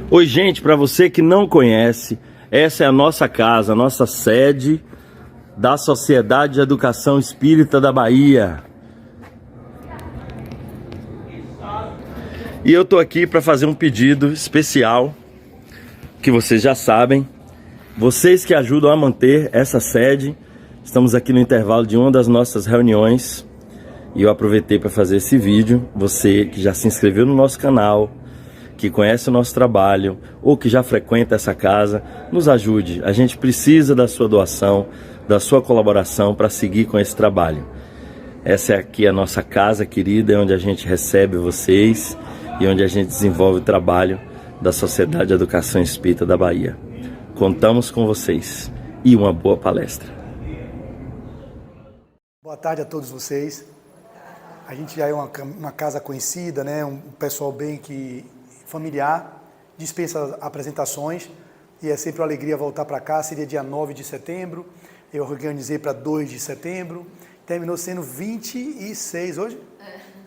Oi, gente, para você que não conhece, essa é a nossa casa, a nossa sede da Sociedade de Educação Espírita da Bahia. E eu tô aqui para fazer um pedido especial, que vocês já sabem. Vocês que ajudam a manter essa sede, estamos aqui no intervalo de uma das nossas reuniões e eu aproveitei para fazer esse vídeo. Você que já se inscreveu no nosso canal, que conhece o nosso trabalho ou que já frequenta essa casa, nos ajude. A gente precisa da sua doação, da sua colaboração para seguir com esse trabalho. Essa é aqui a nossa casa querida, onde a gente recebe vocês e onde a gente desenvolve o trabalho da Sociedade de Educação Espírita da Bahia. Contamos com vocês e uma boa palestra. Boa tarde a todos vocês. A gente já é uma casa conhecida, né? Um pessoal bem familiar, dispensa apresentações e é sempre uma alegria voltar para cá. Seria dia 9 de setembro, eu organizei para 2 de setembro, terminou sendo 26 hoje?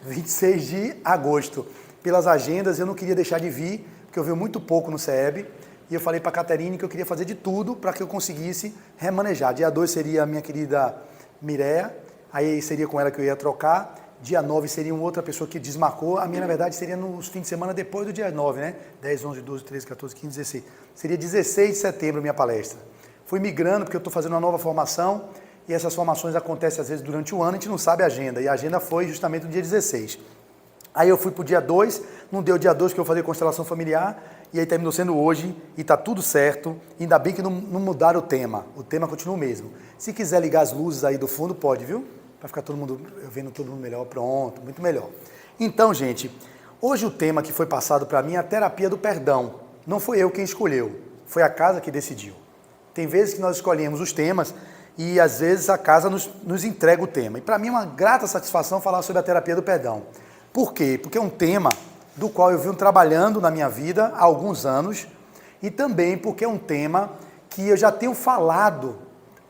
26 de agosto. Pelas agendas eu não queria deixar de vir, porque eu venho muito pouco no CEB, e eu falei para a Caterine que eu queria fazer de tudo para que eu conseguisse remanejar. Dia 2 seria a minha querida Mireia, aí seria com ela que eu ia trocar. Dia 9 seria uma outra pessoa que desmarcou. A minha, na verdade, seria nos fins de semana depois do dia 9, né? 10, 11, 12, 13, 14, 15, 16. Seria 16 de setembro a minha palestra. Fui migrando porque eu estou fazendo uma nova formação e essas formações acontecem às vezes durante o ano, a gente não sabe a agenda. E a agenda foi justamente no dia 16. Aí eu fui para o dia 2, não deu dia 2 porque eu fazia constelação familiar e aí terminou sendo hoje e está tudo certo. Ainda bem que não mudaram o tema continua o mesmo. Se quiser ligar as luzes aí do fundo, pode, viu? Para ficar todo mundo, eu vendo todo mundo melhor, pronto, muito melhor. Então, gente, hoje o tema que foi passado para mim é a terapia do perdão. Não foi eu quem escolheu, foi a casa que decidiu. Tem vezes que nós escolhemos os temas e às vezes a casa nos entrega o tema. E para mim é uma grata satisfação falar sobre a terapia do perdão. Por quê? Porque é um tema do qual eu venho trabalhando na minha vida há alguns anos e também porque é um tema que eu já tenho falado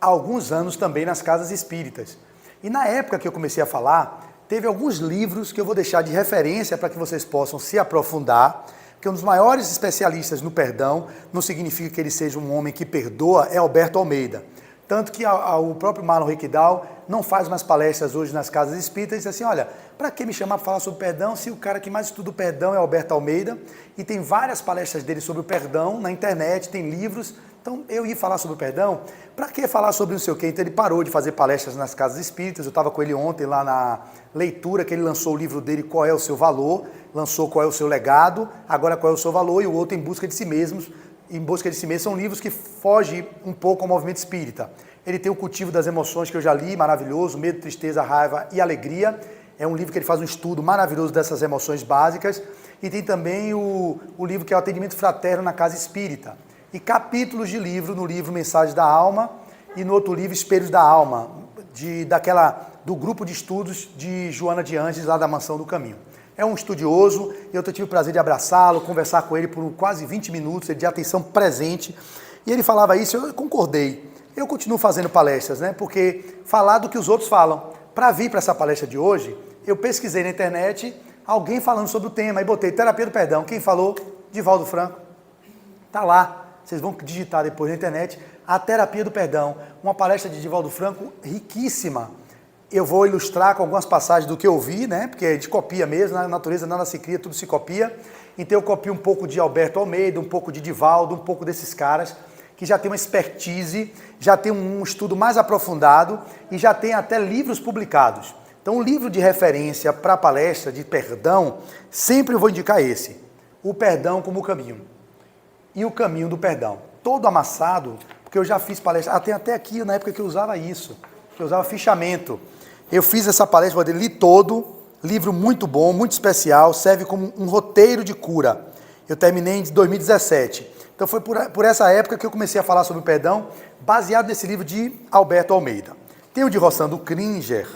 há alguns anos também nas casas espíritas. E na época que eu comecei a falar, teve alguns livros que eu vou deixar de referência para que vocês possam se aprofundar, porque um dos maiores especialistas no perdão, não significa que ele seja um homem que perdoa, é Alberto Almeida. Tanto que o próprio Marlon Riquidal não faz mais palestras hoje nas casas espíritas e diz assim, olha, para que me chamar para falar sobre perdão se o cara que mais estuda o perdão é Alberto Almeida e tem várias palestras dele sobre o perdão na internet, tem livros. Então, eu ia falar sobre o perdão, para que falar sobre não sei o quê? Então, ele parou de fazer palestras nas casas espíritas, eu estava com ele ontem lá na leitura, que ele lançou o livro dele, Qual é o Seu Valor, lançou Qual é o Seu Legado, agora Qual é o Seu Valor, e o outro Em Busca de Si Mesmos. Em Busca de Si Mesmos são livros que fogem um pouco ao movimento espírita. Ele tem o Cultivo das Emoções, que eu já li, maravilhoso, Medo, Tristeza, Raiva e Alegria. É um livro que ele faz um estudo maravilhoso dessas emoções básicas. E tem também o livro que é o Atendimento Fraterno na Casa Espírita. E capítulos de livro, no livro Mensagens da Alma e no outro livro Espelhos da Alma, do grupo de estudos de Joana de Anjos, lá da Mansão do Caminho. É um estudioso, eu tive o prazer de abraçá-lo, conversar com ele por quase 20 minutos, ele de atenção presente, e ele falava isso, eu concordei. Eu continuo fazendo palestras, né? Porque falar do que os outros falam. Para vir para essa palestra de hoje, eu pesquisei na internet alguém falando sobre o tema, e botei terapia do perdão. Quem falou? Divaldo Franco. Tá lá. Vocês vão digitar depois na internet, a terapia do perdão, uma palestra de Divaldo Franco riquíssima. Eu vou ilustrar com algumas passagens do que eu vi, né? Porque a gente copia mesmo, na natureza nada se cria, tudo se copia. Então eu copio um pouco de Alberto Almeida, um pouco de Divaldo, um pouco desses caras que já tem uma expertise, já tem um estudo mais aprofundado e já tem até livros publicados. Então o livro de referência para a palestra de perdão, sempre eu vou indicar esse, O Perdão como Caminho. E o caminho do perdão. Todo amassado, porque eu já fiz palestra, tem até aqui na época que eu usava isso, que eu usava fichamento. Eu fiz essa palestra, li todo, livro muito bom, muito especial, serve como um roteiro de cura. Eu terminei em 2017. Então foi por essa época que eu comecei a falar sobre o perdão, baseado nesse livro de Alberto Almeida. Tem o de Rossandro Kringer,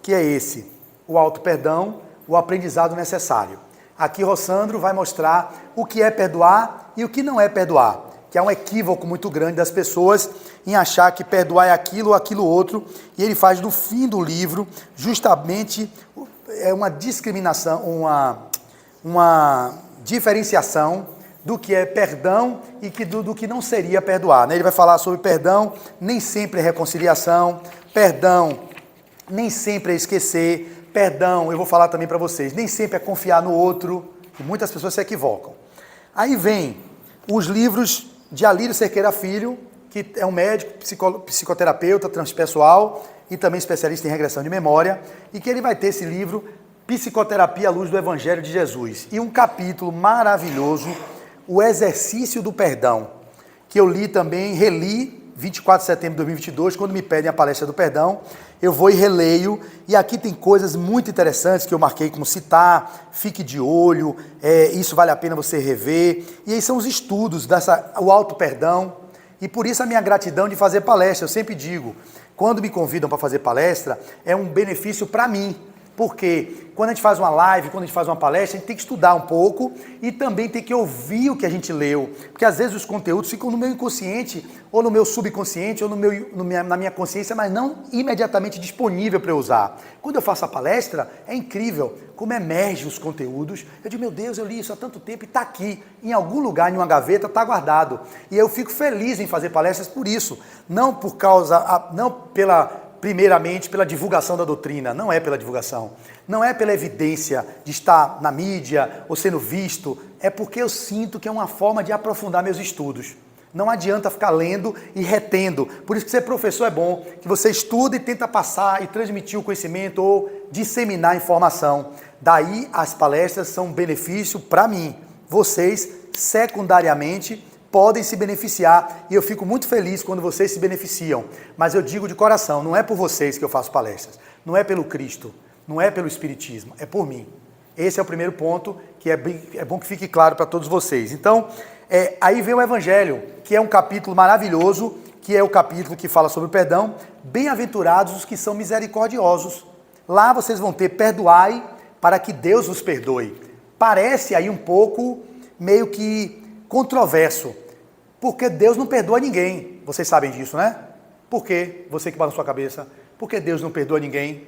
que é esse, o auto-perdão, o aprendizado necessário. Aqui Rossandro vai mostrar o que é perdoar e o que não é perdoar, que é um equívoco muito grande das pessoas em achar que perdoar é aquilo ou aquilo outro, e ele faz no fim do livro justamente uma discriminação, uma diferenciação do que é perdão e do que não seria perdoar, né? Ele vai falar sobre perdão, nem sempre é reconciliação, perdão nem sempre é esquecer, perdão, eu vou falar também para vocês, nem sempre é confiar no outro, e muitas pessoas se equivocam. Aí vem os livros de Alírio Cerqueira Filho, que é um médico, psicoterapeuta, transpessoal e também especialista em regressão de memória, e que ele vai ter esse livro, Psicoterapia à Luz do Evangelho de Jesus, e um capítulo maravilhoso, O Exercício do Perdão, que eu li também, reli, 24 de setembro de 2022, quando me pedem a palestra do perdão, eu vou e releio, e aqui tem coisas muito interessantes que eu marquei como citar, fique de olho, isso vale a pena você rever, e aí são os estudos, o auto-perdão, e por isso a minha gratidão de fazer palestra. Eu sempre digo, quando me convidam para fazer palestra, é um benefício para mim, porque quando a gente faz uma live, quando a gente faz uma palestra, a gente tem que estudar um pouco e também tem que ouvir o que a gente leu. Porque às vezes os conteúdos ficam no meu inconsciente, ou no meu subconsciente, ou na minha consciência, mas não imediatamente disponível para eu usar. Quando eu faço a palestra, é incrível como emerge os conteúdos. Eu digo, meu Deus, eu li isso há tanto tempo e está aqui, em algum lugar, em uma gaveta, está guardado. E eu fico feliz em fazer palestras por isso. Não primeiramente pela divulgação da doutrina, não é pela divulgação, não é pela evidência de estar na mídia ou sendo visto, é porque eu sinto que é uma forma de aprofundar meus estudos. Não adianta ficar lendo e retendo, por isso que ser professor é bom, que você estuda e tenta passar e transmitir o conhecimento ou disseminar a informação. Daí as palestras são um benefício para mim, vocês secundariamente podem se beneficiar, e eu fico muito feliz quando vocês se beneficiam, mas eu digo de coração, não é por vocês que eu faço palestras, não é pelo Cristo, não é pelo Espiritismo, é por mim. Esse é o primeiro ponto, que é bom que fique claro para todos vocês. Então, aí vem o Evangelho, que é um capítulo maravilhoso, que é o capítulo que fala sobre o perdão. Bem-aventurados os que são misericordiosos. Lá vocês vão ter perdoai para que Deus os perdoe. Parece aí um pouco meio que controverso, porque Deus não perdoa ninguém. Vocês sabem disso, né? Por quê? Você que bate na sua cabeça. Por que Deus não perdoa ninguém?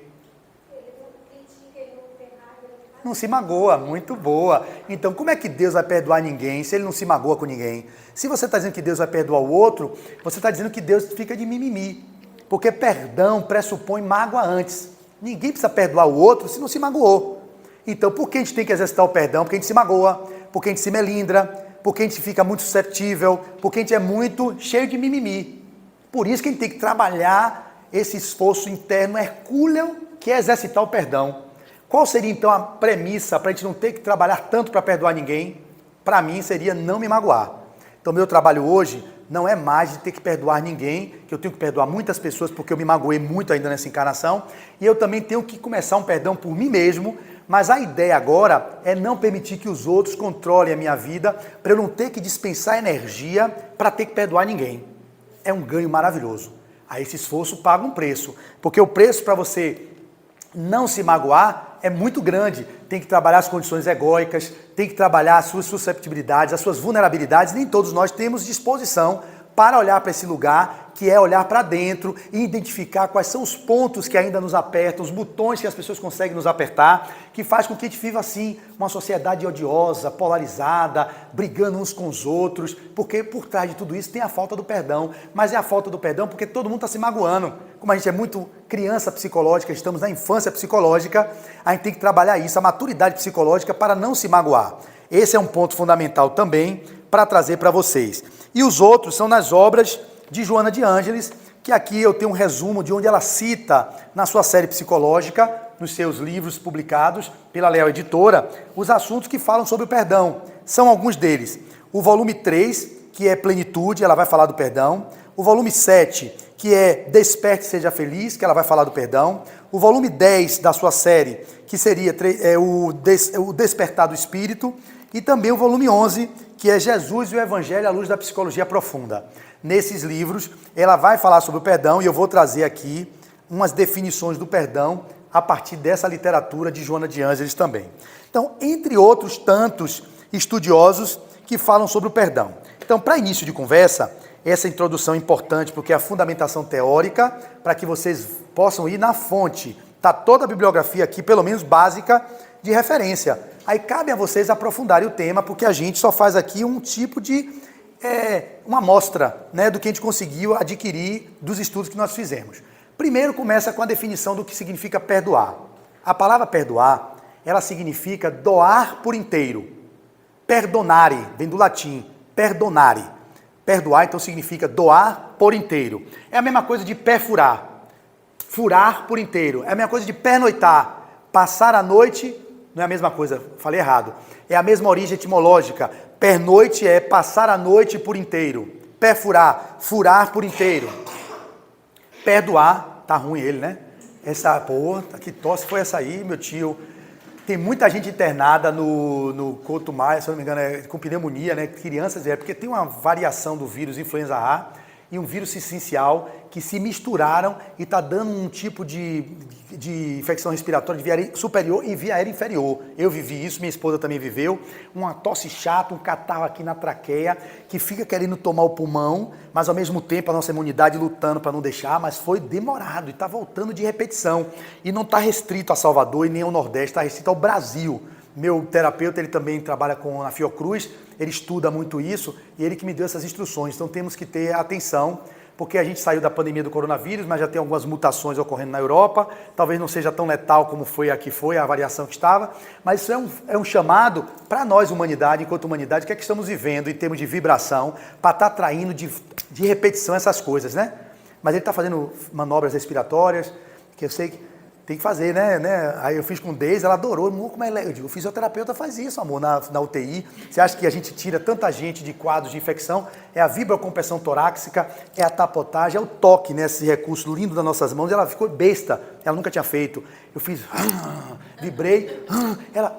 Não se magoa, muito boa. Então, como é que Deus vai perdoar ninguém se Ele não se magoa com ninguém? Se você está dizendo que Deus vai perdoar o outro, você está dizendo que Deus fica de mimimi. Porque perdão pressupõe mágoa antes. Ninguém precisa perdoar o outro se não se magoou. Então, por que a gente tem que exercitar o perdão? Porque a gente se magoa, porque a gente se melindra, porque a gente fica muito suscetível, porque a gente é muito cheio de mimimi. Por isso que a gente tem que trabalhar esse esforço interno hercúleo, que é exercitar o perdão. Qual seria então a premissa para a gente não ter que trabalhar tanto para perdoar ninguém? Para mim seria não me magoar. Então meu trabalho hoje não é mais de ter que perdoar ninguém, que eu tenho que perdoar muitas pessoas porque eu me magoei muito ainda nessa encarnação, e eu também tenho que começar um perdão por mim mesmo. Mas a ideia agora é não permitir que os outros controlem a minha vida, para eu não ter que dispensar energia para ter que perdoar ninguém. É um ganho maravilhoso. Aí esse esforço paga um preço, porque o preço para você não se magoar é muito grande. Tem que trabalhar as condições egóicas, tem que trabalhar as suas susceptibilidades, as suas vulnerabilidades. Nem todos nós temos disposição para olhar para esse lugar, que é olhar para dentro e identificar quais são os pontos que ainda nos apertam, os botões que as pessoas conseguem nos apertar, que faz com que a gente viva assim, uma sociedade odiosa, polarizada, brigando uns com os outros, porque por trás de tudo isso tem a falta do perdão, mas é a falta do perdão porque todo mundo está se magoando. Como a gente é muito criança psicológica, estamos na infância psicológica, a gente tem que trabalhar isso, a maturidade psicológica para não se magoar. Esse é um ponto fundamental também para trazer para vocês. E os outros são nas obras de Joana de Ângeles, que aqui eu tenho um resumo de onde ela cita na sua série psicológica, nos seus livros publicados pela Leal Editora, os assuntos que falam sobre o perdão. São alguns deles. O volume 3, que é Plenitude, ela vai falar do perdão. O volume 7, que é Desperte e Seja Feliz, que ela vai falar do perdão. O volume 10 da sua série, que seria o Despertar do Espírito. E também o volume 11, que é Jesus e o Evangelho à Luz da Psicologia Profunda. Nesses livros, ela vai falar sobre o perdão e eu vou trazer aqui umas definições do perdão a partir dessa literatura de Joana de Ângeles também. Então, entre outros tantos estudiosos que falam sobre o perdão. Então, para início de conversa, essa introdução é importante porque é a fundamentação teórica para que vocês possam ir na fonte. Está toda a bibliografia aqui, pelo menos básica, de referência. Aí cabe a vocês aprofundarem o tema, porque a gente só faz aqui um tipo de, uma amostra, né, do que a gente conseguiu adquirir dos estudos que nós fizemos. Primeiro começa com a definição do que significa perdoar. A palavra perdoar, ela significa doar por inteiro. Perdonare, vem do latim, perdonare. Perdoar, então, significa doar por inteiro. É a mesma coisa de perfurar. Furar por inteiro. É a mesma coisa de pernoitar. Passar a noite, não é a mesma coisa, falei errado. É a mesma origem etimológica. Pernoite é passar a noite por inteiro. Perfurar, furar por inteiro. Perdoar, tá ruim ele, né? Que tosse foi essa aí, meu tio? Tem muita gente internada no Couto Maia, se eu não me engano, com pneumonia, né? Crianças, porque tem uma variação do vírus influenza A e um vírus essencial que se misturaram e está dando um tipo de infecção respiratória de via aérea superior e via aérea inferior. Eu vivi isso, minha esposa também viveu. Uma tosse chata, um catarro aqui na traqueia, que fica querendo tomar o pulmão, mas ao mesmo tempo a nossa imunidade lutando para não deixar, mas foi demorado e está voltando de repetição. E não está restrito a Salvador e nem ao Nordeste, está restrito ao Brasil. Meu terapeuta, ele também trabalha na Fiocruz, ele estuda muito isso e ele que me deu essas instruções. Então temos que ter atenção, porque a gente saiu da pandemia do coronavírus, mas já tem algumas mutações ocorrendo na Europa, talvez não seja tão letal como foi a variação que estava, mas isso é um chamado para nós, humanidade, enquanto humanidade, o que é que estamos vivendo em termos de vibração, para estar atraindo de repetição essas coisas, né? Mas ele está fazendo manobras respiratórias, que eu sei que tem que fazer, né? Aí eu fiz com o Deise, ela adorou. Amor, como é legal. Eu digo, o fisioterapeuta faz isso, amor, na UTI. Você acha que a gente tira tanta gente de quadros de infecção? É a vibrocompressão torácica, é a tapotagem, é o toque, né? Esse recurso lindo das nossas mãos. Ela ficou besta, ela nunca tinha feito. Eu fiz, vibrei, ela,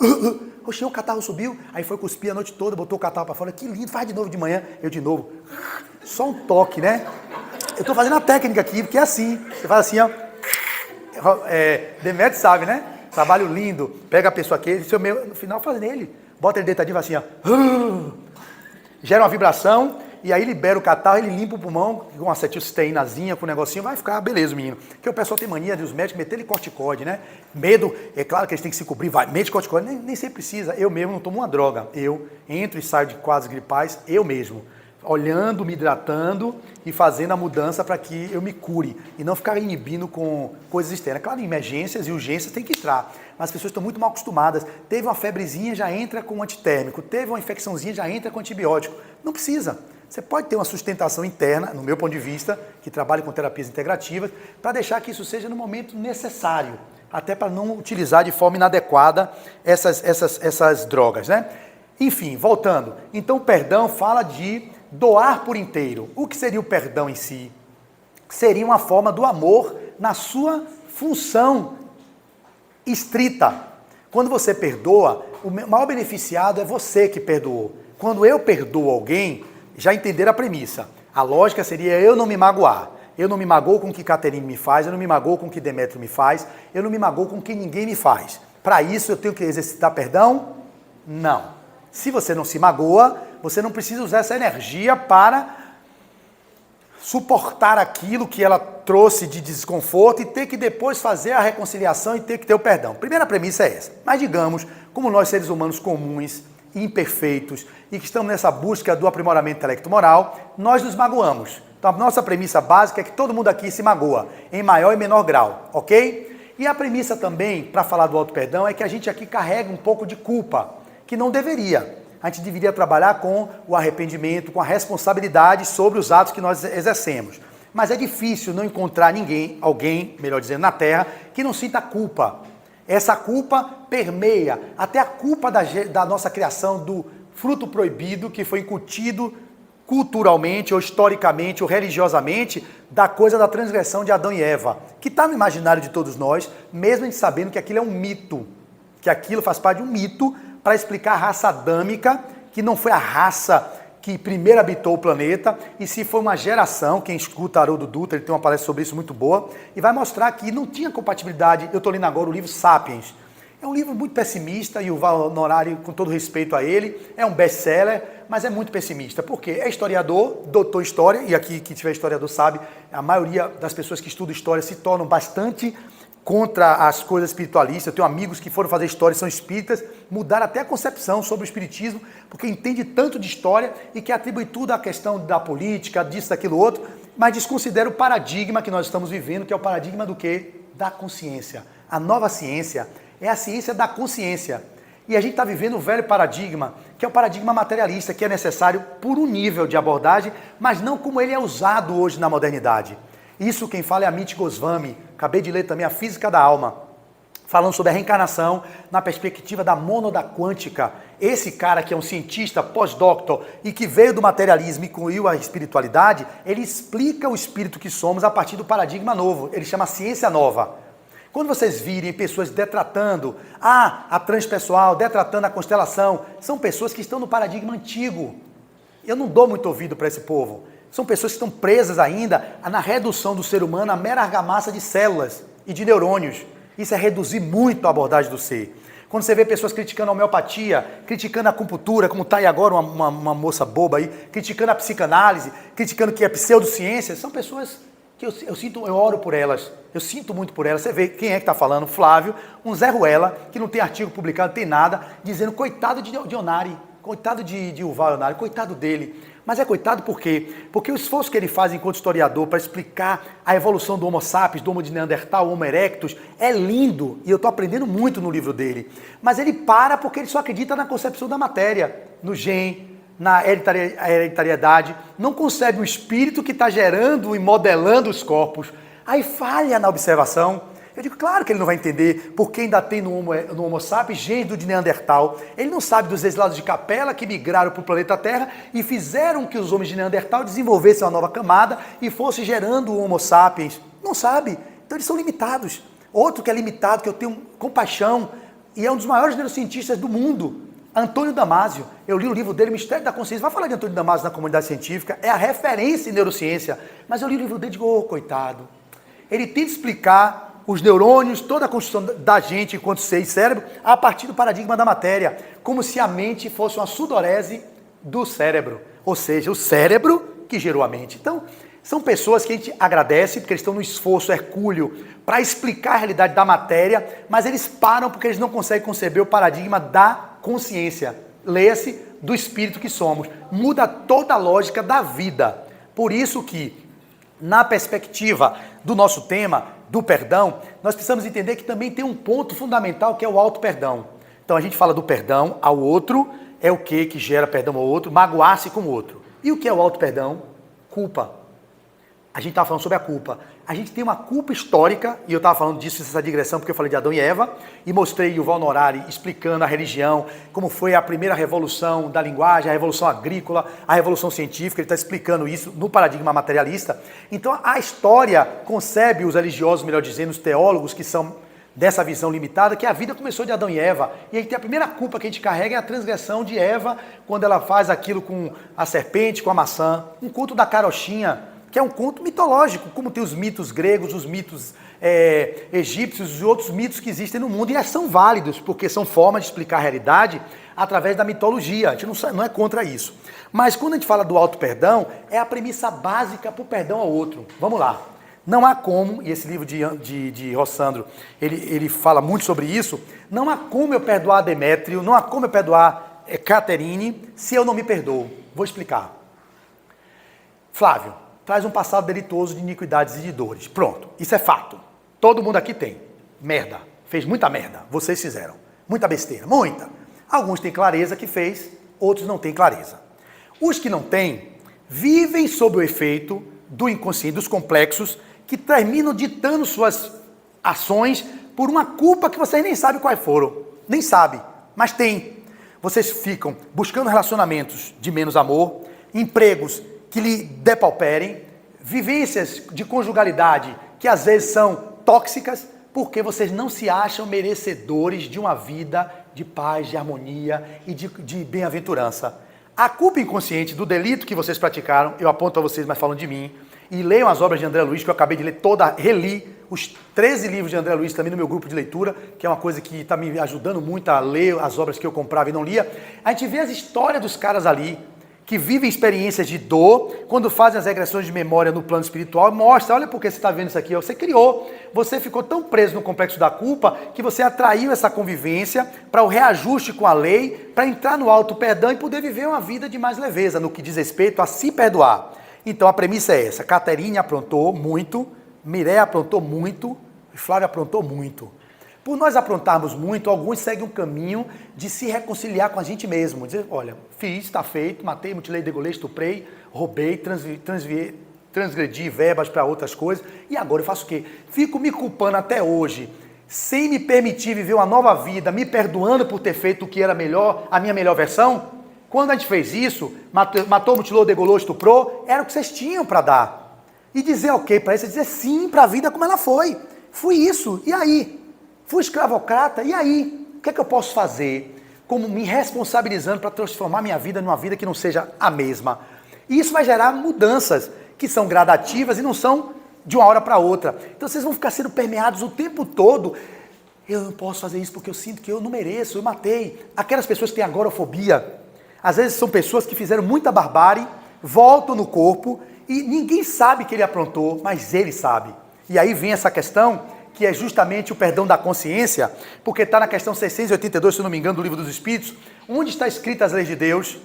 oxe, o catarro subiu. Aí foi cuspir a noite toda, botou o catarro para fora. Que lindo, faz de novo de manhã. Eu de novo. Só um toque, né? Eu tô fazendo a técnica aqui, porque é assim. Você faz assim, ó. Demetrio sabe, né? Trabalho lindo. Pega a pessoa aqui, no final faz nele. Bota ele deitadinho assim, ó. Gera uma vibração e aí libera o catarro, ele limpa o pulmão com acetilcisteínazinha, com um negocinho, vai ficar beleza, menino. Porque o pessoal tem mania de os médicos meterem corticóide, né? Medo, é claro que eles têm que se cobrir, vai, mete corticóide, nem sempre precisa. Eu mesmo não tomo uma droga. Eu entro e saio de quadros gripais, eu mesmo. Olhando, me hidratando e fazendo a mudança para que eu me cure e não ficar inibindo com coisas externas. Claro, emergências e urgências tem que entrar, mas as pessoas estão muito mal acostumadas. Teve uma febrezinha, já entra com antitérmico. Teve uma infecçãozinha, já entra com antibiótico. Não precisa. Você pode ter uma sustentação interna, no meu ponto de vista, que trabalho com terapias integrativas, para deixar que isso seja no momento necessário, até para não utilizar de forma inadequada essas drogas, né? Enfim, voltando. Então, o perdão fala de doar por inteiro. O que seria o perdão em si? Seria uma forma do amor na sua função estrita. Quando você perdoa, o maior beneficiado é você que perdoou. Quando eu perdoo alguém, já entenderam a premissa. A lógica seria eu não me magoar. Eu não me magoo com o que Caterine me faz, eu não me magoo com o que Demétrio me faz, eu não me magoo com o que ninguém me faz. Para isso eu tenho que exercitar perdão? Não. Se você não se magoa, você não precisa usar essa energia para suportar aquilo que ela trouxe de desconforto e ter que depois fazer a reconciliação e ter que ter o perdão. Primeira premissa é essa. Mas digamos, como nós seres humanos comuns, imperfeitos e que estamos nessa busca do aprimoramento intelecto-moral, nós nos magoamos. Então a nossa premissa básica é que todo mundo aqui se magoa, em maior e menor grau, ok? E a premissa também, para falar do auto-perdão, é que a gente aqui carrega um pouco de culpa, que não deveria. A gente deveria trabalhar com o arrependimento, com a responsabilidade sobre os atos que nós exercemos. Mas é difícil não encontrar alguém, melhor dizendo, na Terra, que não sinta culpa. Essa culpa permeia até a culpa da nossa criação do fruto proibido que foi incutido culturalmente, ou historicamente, ou religiosamente, da coisa da transgressão de Adão e Eva, que está no imaginário de todos nós, mesmo a gente sabendo que aquilo é um mito, que aquilo faz parte de um mito, para explicar a raça adâmica, que não foi a raça que primeiro habitou o planeta, e se foi uma geração, quem escuta Haroldo Dutra, ele tem uma palestra sobre isso muito boa, e vai mostrar que não tinha compatibilidade. Eu estou lendo agora o livro Sapiens. É um livro muito pessimista, e o Val Honorari, com todo respeito a ele, é um best-seller, mas é muito pessimista. Por quê? É historiador, doutor em história, e aqui quem tiver historiador sabe, a maioria das pessoas que estudam história se tornam bastante contra as coisas espiritualistas. Eu tenho amigos que foram fazer história e são espíritas, mudaram até a concepção sobre o espiritismo, porque entende tanto de história e que atribui tudo à questão da política, disso, daquilo, outro, mas desconsidera o paradigma que nós estamos vivendo, que é o paradigma do quê? Da consciência. A nova ciência é a ciência da consciência. E a gente está vivendo o velho paradigma, que é o paradigma materialista, que é necessário por um nível de abordagem, mas não como ele é usado hoje na modernidade. Isso quem fala é Amit Goswami. Acabei de ler também A Física da Alma, falando sobre a reencarnação na perspectiva da mônada quântica. Esse cara que é um cientista pós-doutor e que veio do materialismo e incluiu a espiritualidade, ele explica o espírito que somos a partir do paradigma novo. Ele chama ciência nova. Quando vocês virem pessoas detratando a transpessoal, detratando a constelação, são pessoas que estão no paradigma antigo. Eu não dou muito ouvido para esse povo. São pessoas que estão presas ainda na redução do ser humano à mera argamassa de células e de neurônios. Isso é reduzir muito a abordagem do ser. Quando você vê pessoas criticando a homeopatia, criticando a acupuntura, como está aí agora uma moça boba aí, criticando a psicanálise, criticando que é pseudociência, são pessoas que eu oro por elas, eu sinto muito por elas. Você vê quem é que está falando? Flávio, um Zé Ruela, que não tem artigo publicado, não tem nada, dizendo coitado de Onari, coitado de Yuval Onari, coitado dele. Mas é coitado por quê? Porque o esforço que ele faz enquanto historiador para explicar a evolução do Homo sapiens, do Homo de Neandertal, Homo erectus, é lindo, e eu estou aprendendo muito no livro dele. Mas ele para porque ele só acredita na concepção da matéria, no gen, na hereditariedade, não concebe o espírito que está gerando e modelando os corpos. Aí falha na observação. Eu digo, claro que ele não vai entender porque ainda tem no Homo sapiens gênero de Neandertal. Ele não sabe dos exilados de Capela que migraram para o planeta Terra e fizeram que os homens de Neandertal desenvolvessem uma nova camada e fosse gerando o Homo sapiens. Não sabe. Então eles são limitados. Outro que é limitado, que eu tenho compaixão, e é um dos maiores neurocientistas do mundo, Antônio Damasio. Eu li o livro dele, Mistério da Consciência. Vai falar de Antônio Damasio na comunidade científica, é a referência em neurociência. Mas eu li o livro dele e digo, coitado. Ele tenta explicar os neurônios, toda a construção da gente enquanto ser e cérebro, a partir do paradigma da matéria, como se a mente fosse uma sudorese do cérebro, ou seja, o cérebro que gerou a mente. Então, são pessoas que a gente agradece, porque eles estão no esforço hercúleo para explicar a realidade da matéria, mas eles param porque eles não conseguem conceber o paradigma da consciência. Leia-se do espírito que somos. Muda toda a lógica da vida. Por isso que, na perspectiva do nosso tema, do perdão, nós precisamos entender que também tem um ponto fundamental que é o auto-perdão. Então a gente fala do perdão ao outro, é o que gera perdão ao outro, magoar-se com o outro. E o que é o auto-perdão? Culpa. A gente estava falando sobre a culpa. A gente tem uma culpa histórica, e eu estava falando disso, essa digressão, porque eu falei de Adão e Eva, e mostrei Yuval Noah Harari explicando a religião, como foi a primeira revolução da linguagem, a revolução agrícola, a revolução científica, ele está explicando isso no paradigma materialista. Então a história concebe os religiosos, melhor dizendo, os teólogos que são dessa visão limitada, que a vida começou de Adão e Eva, e aí tem a primeira culpa que a gente carrega é a transgressão de Eva, quando ela faz aquilo com a serpente, com a maçã, um culto da carochinha, que é um conto mitológico, como tem os mitos gregos, os mitos egípcios e outros mitos que existem no mundo, e eles são válidos, porque são formas de explicar a realidade através da mitologia, a gente não é contra isso. Mas quando a gente fala do auto-perdão, é a premissa básica para o perdão ao outro. Vamos lá. Não há como, e esse livro de Rossandro, ele fala muito sobre isso, não há como eu perdoar Demétrio, não há como eu perdoar Caterine, se eu não me perdoo. Vou explicar. Flávio, traz um passado delitoso de iniquidades e de dores. Pronto, isso é fato. Todo mundo aqui tem. Merda. Fez muita merda. Vocês fizeram. Muita besteira. Muita. Alguns têm clareza que fez, outros não têm clareza. Os que não têm, vivem sob o efeito do inconsciente, dos complexos, que terminam ditando suas ações por uma culpa que vocês nem sabem quais foram. Nem sabem, mas tem. Vocês ficam buscando relacionamentos de menos amor, empregos que lhe depauperem, vivências de conjugalidade que às vezes são tóxicas, porque vocês não se acham merecedores de uma vida de paz, de harmonia e de bem-aventurança. A culpa inconsciente do delito que vocês praticaram, eu aponto a vocês, mas falam de mim, e leiam as obras de André Luiz, que eu acabei de ler reli os 13 livros de André Luiz também no meu grupo de leitura, que é uma coisa que está me ajudando muito a ler as obras que eu comprava e não lia. A gente vê as histórias dos caras ali, que vivem experiências de dor, quando fazem as regressões de memória no plano espiritual, mostra, olha porque você está vendo isso aqui, você criou, você ficou tão preso no complexo da culpa, que você atraiu essa convivência para o reajuste com a lei, para entrar no auto perdão e poder viver uma vida de mais leveza, no que diz respeito a se perdoar. Então a premissa é essa, Caterine aprontou muito, Mireia aprontou muito, Flávia aprontou muito. Por nós aprontarmos muito, alguns seguem um caminho de se reconciliar com a gente mesmo. Dizer, olha, fiz, está feito, matei, mutilei, degolei, estuprei, roubei, transgredi verbas para outras coisas. E agora eu faço o quê? Fico me culpando até hoje, sem me permitir viver uma nova vida, me perdoando por ter feito o que era melhor, a minha melhor versão? Quando a gente fez isso, matou, mutilou, degolou, estuprou, era o que vocês tinham para dar. E dizer ok para isso é dizer sim para a vida como ela foi. Fui isso, e aí? Fui escravocrata, e aí? O que é que eu posso fazer? Como me responsabilizando para transformar minha vida numa vida que não seja a mesma. E isso vai gerar mudanças que são gradativas e não são de uma hora para outra. Então vocês vão ficar sendo permeados o tempo todo. Eu não posso fazer isso porque eu sinto que eu não mereço, eu matei. Aquelas pessoas que têm agorafobia, às vezes são pessoas que fizeram muita barbárie, voltam no corpo e ninguém sabe que ele aprontou, mas ele sabe. E aí vem essa questão que é justamente o perdão da consciência, porque está na questão 682, se não me engano, do Livro dos Espíritos, onde está escrita as leis de Deus,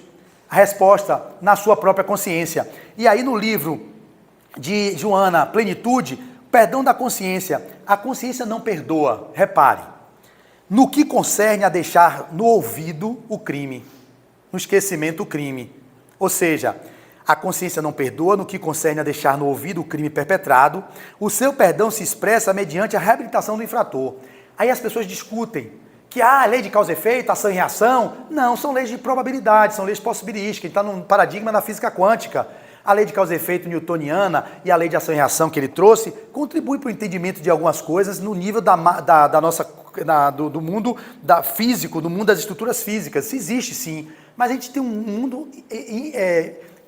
a resposta na sua própria consciência. E aí no livro de Joana, Plenitude, perdão da consciência, a consciência não perdoa, repare, no que concerne a deixar no ouvido o crime, no esquecimento o crime, ou seja, a consciência não perdoa no que concerne a deixar no ouvido o crime perpetrado. O seu perdão se expressa mediante a reabilitação do infrator. Aí as pessoas discutem que a lei de causa e efeito, ação e reação, não, são leis de probabilidade, são leis possibilísticas, está no paradigma da física quântica. A lei de causa e efeito newtoniana e a lei de ação e reação que ele trouxe contribui para o entendimento de algumas coisas no nível do mundo físico, do mundo das estruturas físicas. Isso existe sim, mas a gente tem um mundo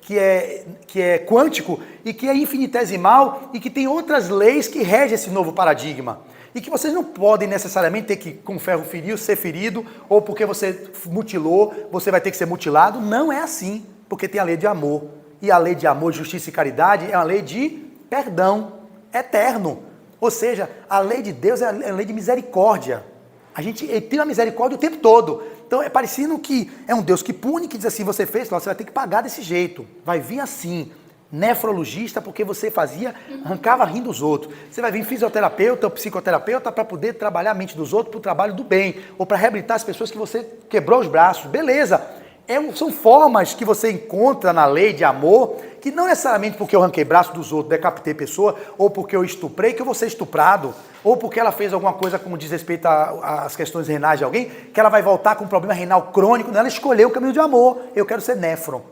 que é quântico e que é infinitesimal e que tem outras leis que regem esse novo paradigma. E que vocês não podem necessariamente ter que, com ferro ferir, ser ferido, ou porque você mutilou, você vai ter que ser mutilado. Não é assim, porque tem a lei de amor. E a lei de amor, justiça e caridade é uma lei de perdão eterno. Ou seja, a lei de Deus é a lei de misericórdia. Ele tem a misericórdia o tempo todo. Então é parecido que é um Deus que pune, que diz assim, você fez, você vai ter que pagar desse jeito. Vai vir assim, nefrologista, porque você arrancava rindo dos outros. Você vai vir fisioterapeuta ou psicoterapeuta para poder trabalhar a mente dos outros para o trabalho do bem, ou para reabilitar as pessoas que você quebrou os braços. Beleza. São formas que você encontra na lei de amor, que não necessariamente porque eu arranquei braço dos outros, decapitei pessoa, ou porque eu estuprei, que eu vou ser estuprado, ou porque ela fez alguma coisa como diz respeito às questões renais de alguém, que ela vai voltar com um problema renal crônico. Não, ela escolheu o caminho de amor. Eu quero ser néfron,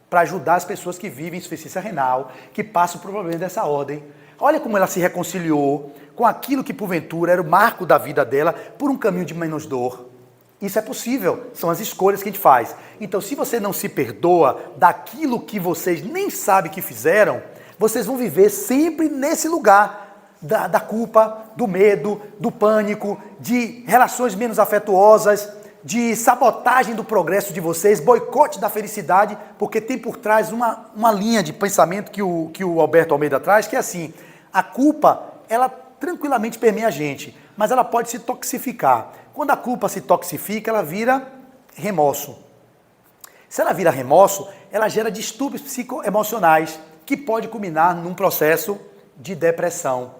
para ajudar as pessoas que vivem insuficiência renal, que passam por problemas dessa ordem. Olha como ela se reconciliou com aquilo que porventura era o marco da vida dela, por um caminho de menos dor. Isso é possível, são as escolhas que a gente faz. Então, se você não se perdoa daquilo que vocês nem sabem que fizeram, vocês vão viver sempre nesse lugar da culpa, do medo, do pânico, de relações menos afetuosas, de sabotagem do progresso de vocês, boicote da felicidade, porque tem por trás uma linha de pensamento que o Alberto Almeida traz, que é assim, a culpa, ela tranquilamente permeia a gente, mas ela pode se toxificar. Quando a culpa se toxifica, ela vira remorso. Se ela vira remorso, ela gera distúrbios psicoemocionais, que pode culminar num processo de depressão.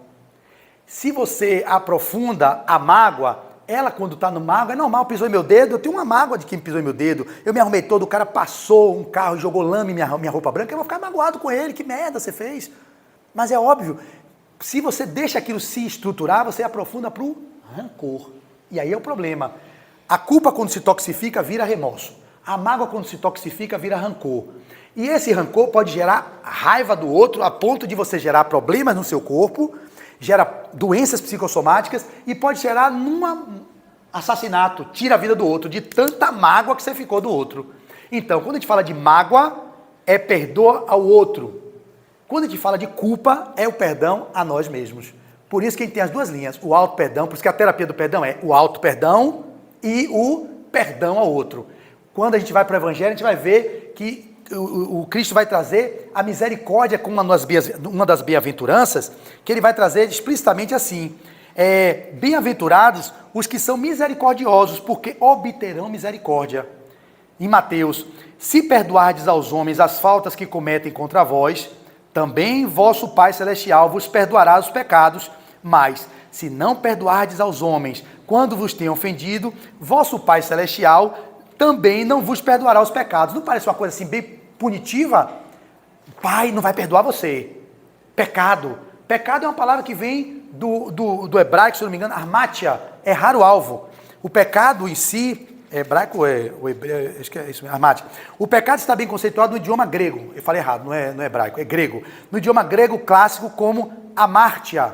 Se você aprofunda a mágoa, ela quando está no mágoa, é normal, pisou em meu dedo, eu tenho uma mágoa de quem pisou em meu dedo, eu me arrumei todo, o cara passou um carro e jogou lama em minha roupa branca, eu vou ficar magoado com ele, que merda você fez. Mas é óbvio, se você deixa aquilo se estruturar, você aprofunda para o rancor. E aí é o problema. A culpa, quando se toxifica, vira remorso. A mágoa, quando se toxifica, vira rancor. E esse rancor pode gerar raiva do outro, a ponto de você gerar problemas no seu corpo, gera doenças psicossomáticas e pode gerar assassinato, tira a vida do outro, de tanta mágoa que você ficou do outro. Então, quando a gente fala de mágoa, é perdoa ao outro. Quando a gente fala de culpa, é o perdão a nós mesmos. Por isso que a gente tem as duas linhas, o auto-perdão, por isso que a terapia do perdão é o auto-perdão e o perdão ao outro. Quando a gente vai para o Evangelho, a gente vai ver que o Cristo vai trazer a misericórdia como uma das bem-aventuranças, que ele vai trazer explicitamente assim: bem-aventurados os que são misericordiosos, porque obterão misericórdia. Em Mateus: se perdoardes aos homens as faltas que cometem contra vós, também vosso Pai Celestial vos perdoará os pecados. Mas, se não perdoardes aos homens quando vos tenham ofendido, vosso Pai Celestial também não vos perdoará os pecados. Não parece uma coisa assim bem punitiva? O Pai não vai perdoar você. Pecado. Pecado é uma palavra que vem do hebraico, se não me engano, armatia, errar o alvo. O pecado em si, hebraico o hebreu, acho que é isso mesmo, armatia. O pecado está bem conceituado no idioma grego. Eu falei errado, não é hebraico, é grego. No idioma grego clássico como amartia,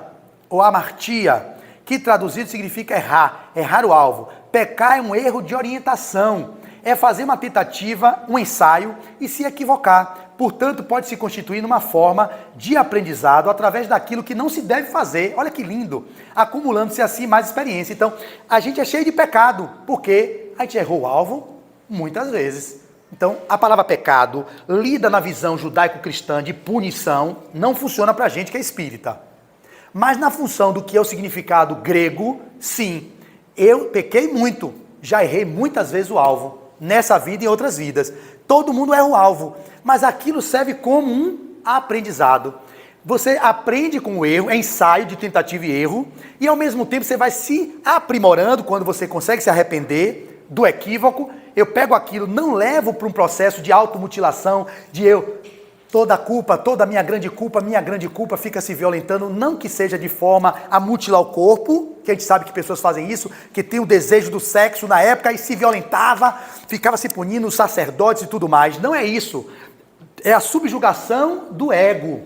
ou amartia, que traduzido significa errar o alvo. Pecar é um erro de orientação, é fazer uma tentativa, um ensaio e se equivocar. Portanto, pode se constituir numa forma de aprendizado através daquilo que não se deve fazer. Olha que lindo, acumulando-se assim mais experiência. Então, a gente é cheio de pecado, porque a gente errou o alvo muitas vezes. Então, a palavra pecado, lida na visão judaico-cristã de punição, não funciona pra gente que é espírita. Mas na função do que é o significado grego, sim. Eu pequei muito, já errei muitas vezes o alvo, nessa vida e em outras vidas. Todo mundo erra o alvo, mas aquilo serve como um aprendizado. Você aprende com o erro, é ensaio de tentativa e erro, e ao mesmo tempo você vai se aprimorando quando você consegue se arrepender do equívoco. Eu pego aquilo, não levo para um processo de automutilação, de toda a culpa, toda a minha grande culpa fica se violentando, não que seja de forma a mutilar o corpo, que a gente sabe que pessoas fazem isso, que tem o desejo do sexo na época e se violentava, ficava se punindo os sacerdotes e tudo mais. Não é isso. É a subjugação do ego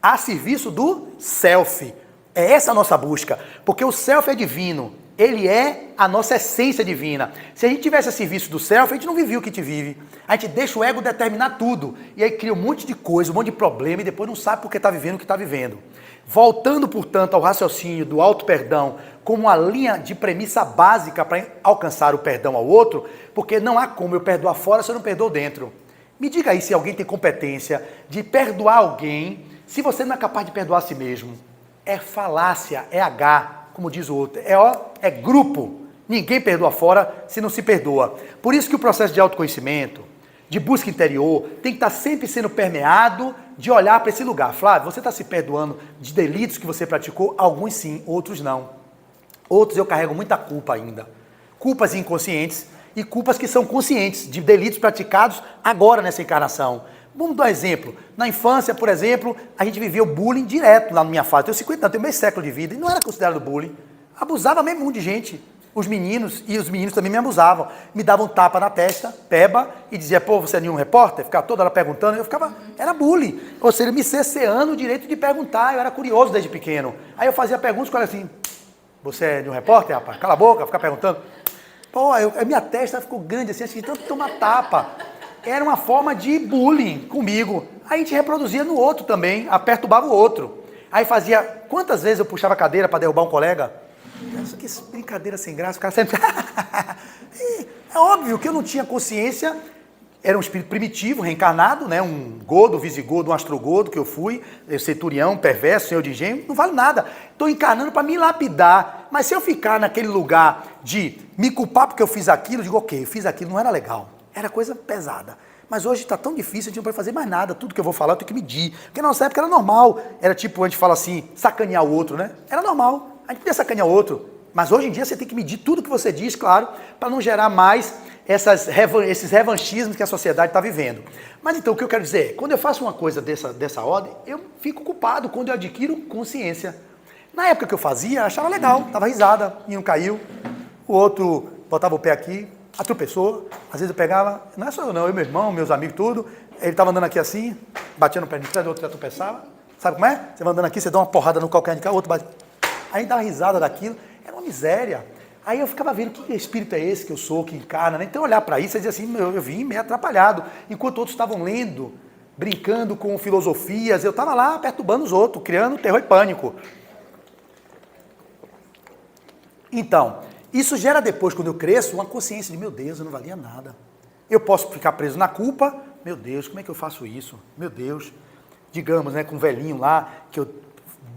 a serviço do self. É essa a nossa busca, porque o self é divino. Ele é a nossa essência divina. Se a gente tivesse a serviço do self, a gente não vivia o que te vive. A gente deixa o ego determinar tudo. E aí cria um monte de coisa, um monte de problema e depois não sabe por que está vivendo o que está vivendo. Voltando, portanto, ao raciocínio do auto-perdão como uma linha de premissa básica para alcançar o perdão ao outro, porque não há como eu perdoar fora se eu não perdoo dentro. Me diga aí se alguém tem competência de perdoar alguém se você não é capaz de perdoar a si mesmo. É falácia, é como diz o outro, é grupo. Ninguém perdoa fora se não se perdoa. Por isso que o processo de autoconhecimento, de busca interior, tem que estar sempre sendo permeado de olhar para esse lugar. Flávio, você está se perdoando de delitos que você praticou? Alguns sim, outros não. Outros eu carrego muita culpa ainda. Culpas inconscientes e culpas que são conscientes, de delitos praticados agora nessa encarnação. Vamos dar um exemplo. Na infância, por exemplo, a gente vivia o bullying direto lá na minha fase. Eu tenho 50 anos, tenho meio século de vida e não era considerado bullying. Abusava mesmo muito de gente. Os meninos também me abusavam. Me davam tapa na testa, peba, e dizia, pô, você é nenhum repórter? Ficava toda hora perguntando. Eu ficava, era bullying. Ou seja, me cerceando o direito de perguntar. Eu era curioso desde pequeno. Aí eu fazia perguntas com ela assim, você é nenhum repórter, rapaz? Cala a boca, ficar perguntando. Pô, a minha testa ficou grande assim, de tanto tomar tapa. Era uma forma de bullying comigo. Aí a gente reproduzia no outro também, perturbava o outro. Aí fazia, quantas vezes eu puxava a cadeira para derrubar um colega? Nossa, que brincadeira sem graça, o cara sempre... É óbvio que eu não tinha consciência, era um espírito primitivo, reencarnado, né? Um godo, visigodo, um astrogodo que eu fui, centurião, perverso, senhor de engenho, não vale nada. Estou encarnando para me lapidar, mas se eu ficar naquele lugar de me culpar porque eu fiz aquilo, eu digo, ok, eu fiz aquilo, não era legal. Era coisa pesada. Mas hoje está tão difícil, a gente não pode fazer mais nada. Tudo que eu vou falar, eu tenho que medir. Porque na nossa época era normal. Era tipo, a gente fala assim, sacanear o outro, né? Era normal. A gente podia sacanear o outro. Mas hoje em dia você tem que medir tudo que você diz, claro, para não gerar mais esses revanchismos que a sociedade está vivendo. Mas então, o que eu quero dizer é, quando eu faço uma coisa dessa ordem, eu fico culpado quando eu adquiro consciência. Na época que eu fazia, eu achava legal, dava risada, e não caiu. O outro botava o pé aqui, tropeçou, às vezes eu pegava, não é só eu não, eu, meu irmão, meus amigos, tudo, ele estava andando aqui assim, batia no pé de trás, o outro já tropeçava, sabe como é? Você vai andando aqui, você dá uma porrada no calcanhar de cá, o outro bate, aí dava risada daquilo, era uma miséria, aí eu ficava vendo que espírito é esse que eu sou, que encarna, né? Então olhar para isso e dizer assim, eu vim meio atrapalhado, enquanto outros estavam lendo, brincando com filosofias, eu estava lá perturbando os outros, criando terror e pânico. Então, isso gera depois, quando eu cresço, uma consciência de, meu Deus, eu não valia nada. Eu posso ficar preso na culpa, Meu Deus, como é que eu faço isso? Meu Deus. Digamos, né, com um velhinho lá, que eu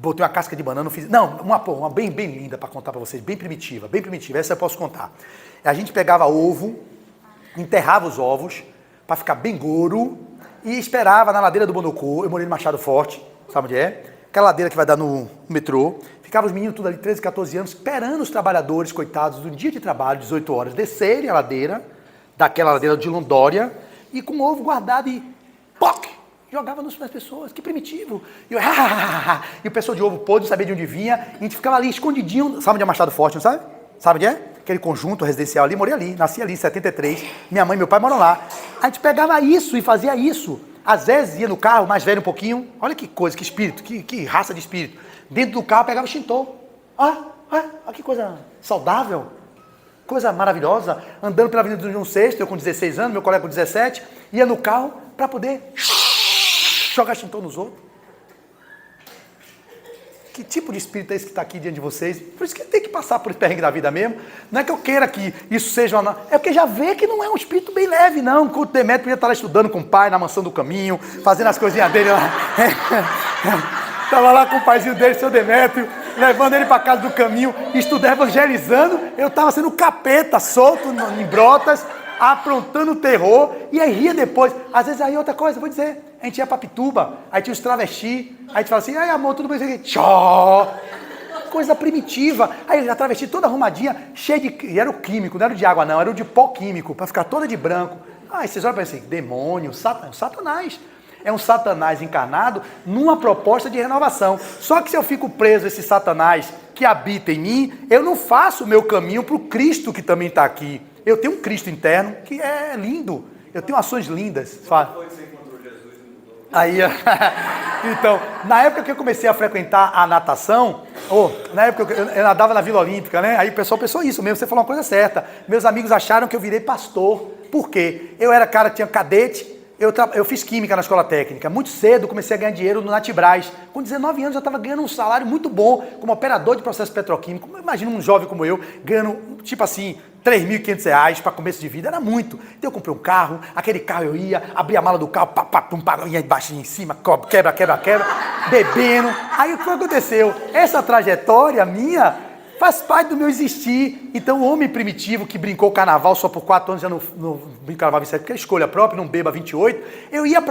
botei uma casca de banana, fiz... Não, uma bem linda para contar para vocês, bem primitiva, essa eu posso contar. A gente pegava ovo, enterrava os ovos, para ficar bem goro, e esperava na ladeira do Bonocô, eu morei no Machado Forte, sabe onde é? Aquela ladeira que vai dar no metrô. Ficava os meninos tudo ali, 13, 14 anos, esperando os trabalhadores, coitados, do dia de trabalho, 18 horas, descerem a ladeira, daquela ladeira de Londória, e com o ovo guardado e... POC! Jogava nas pessoas, que primitivo. E, e o pessoal de ovo podre, não sabia de onde vinha, e a gente ficava ali escondidinho, sabe onde é Machado Forte, não sabe? Sabe onde é? Aquele conjunto residencial ali, morei ali, nasci ali em 73, minha mãe e meu pai moram lá. A gente pegava isso e fazia isso. Às vezes ia no carro, mais velho um pouquinho, olha que coisa, que espírito, que raça de espírito. Dentro do carro pegava Shinto. Olha que coisa saudável, coisa maravilhosa. Andando pela Avenida do João VI, eu com 16 anos, meu colega com 17, ia no carro para poder jogar Shinto nos outros. Que tipo de espírito é esse que está aqui diante de vocês? Por isso que tem que passar por esse perrengue da vida mesmo. Não é que eu queira que isso seja uma... É porque já vê que não é um espírito bem leve, não. Enquanto o Demétrio podia estar lá estudando com o pai, na mansão do caminho, fazendo as coisinhas dele lá. Estava lá com o paizinho dele, seu Demétrio, levando ele para casa do caminho, estudando, evangelizando. Eu estava sendo capeta, solto em brotas, aprontando terror, e aí ria depois. Às vezes aí outra coisa, vou dizer... A gente ia pra Pituba, aí tinha os travesti, aí a gente fala assim, ai amor, tudo bem? Tchó! Coisa primitiva. Aí a travesti toda arrumadinha, cheia de... E era o químico, não era o de água não, era o de pó químico, pra ficar toda de branco. Aí vocês olham pra assim, demônio, satanás. É um satanás encarnado numa proposta de renovação. Só que se eu fico preso a esse satanás que habita em mim, eu não faço o meu caminho pro Cristo que também está aqui. Eu tenho um Cristo interno que é lindo. Eu tenho ações lindas. Fala. Aí, então, na época que eu comecei a frequentar a natação, na época eu nadava na Vila Olímpica, né? Aí o pessoal pensou isso mesmo, você falou uma coisa certa. Meus amigos acharam que eu virei pastor. Por quê? Eu era cara que tinha cadete, eu fiz química na escola técnica. Muito cedo comecei a ganhar dinheiro no Natibraz. Com 19 anos eu estava ganhando um salário muito bom como operador de processo petroquímico. Imagina um jovem como eu ganhando, tipo assim, R$3.500 para começo de vida, era muito. Então eu comprei um carro, aquele carro eu ia, abria a mala do carro, ia embaixo e em cima, quebra, bebendo. Aí o que aconteceu? Essa trajetória minha faz parte do meu existir. Então o homem primitivo que brincou carnaval só por 4 anos, já não brinca carnaval 27, porque é escolha própria, não beba 28, eu ia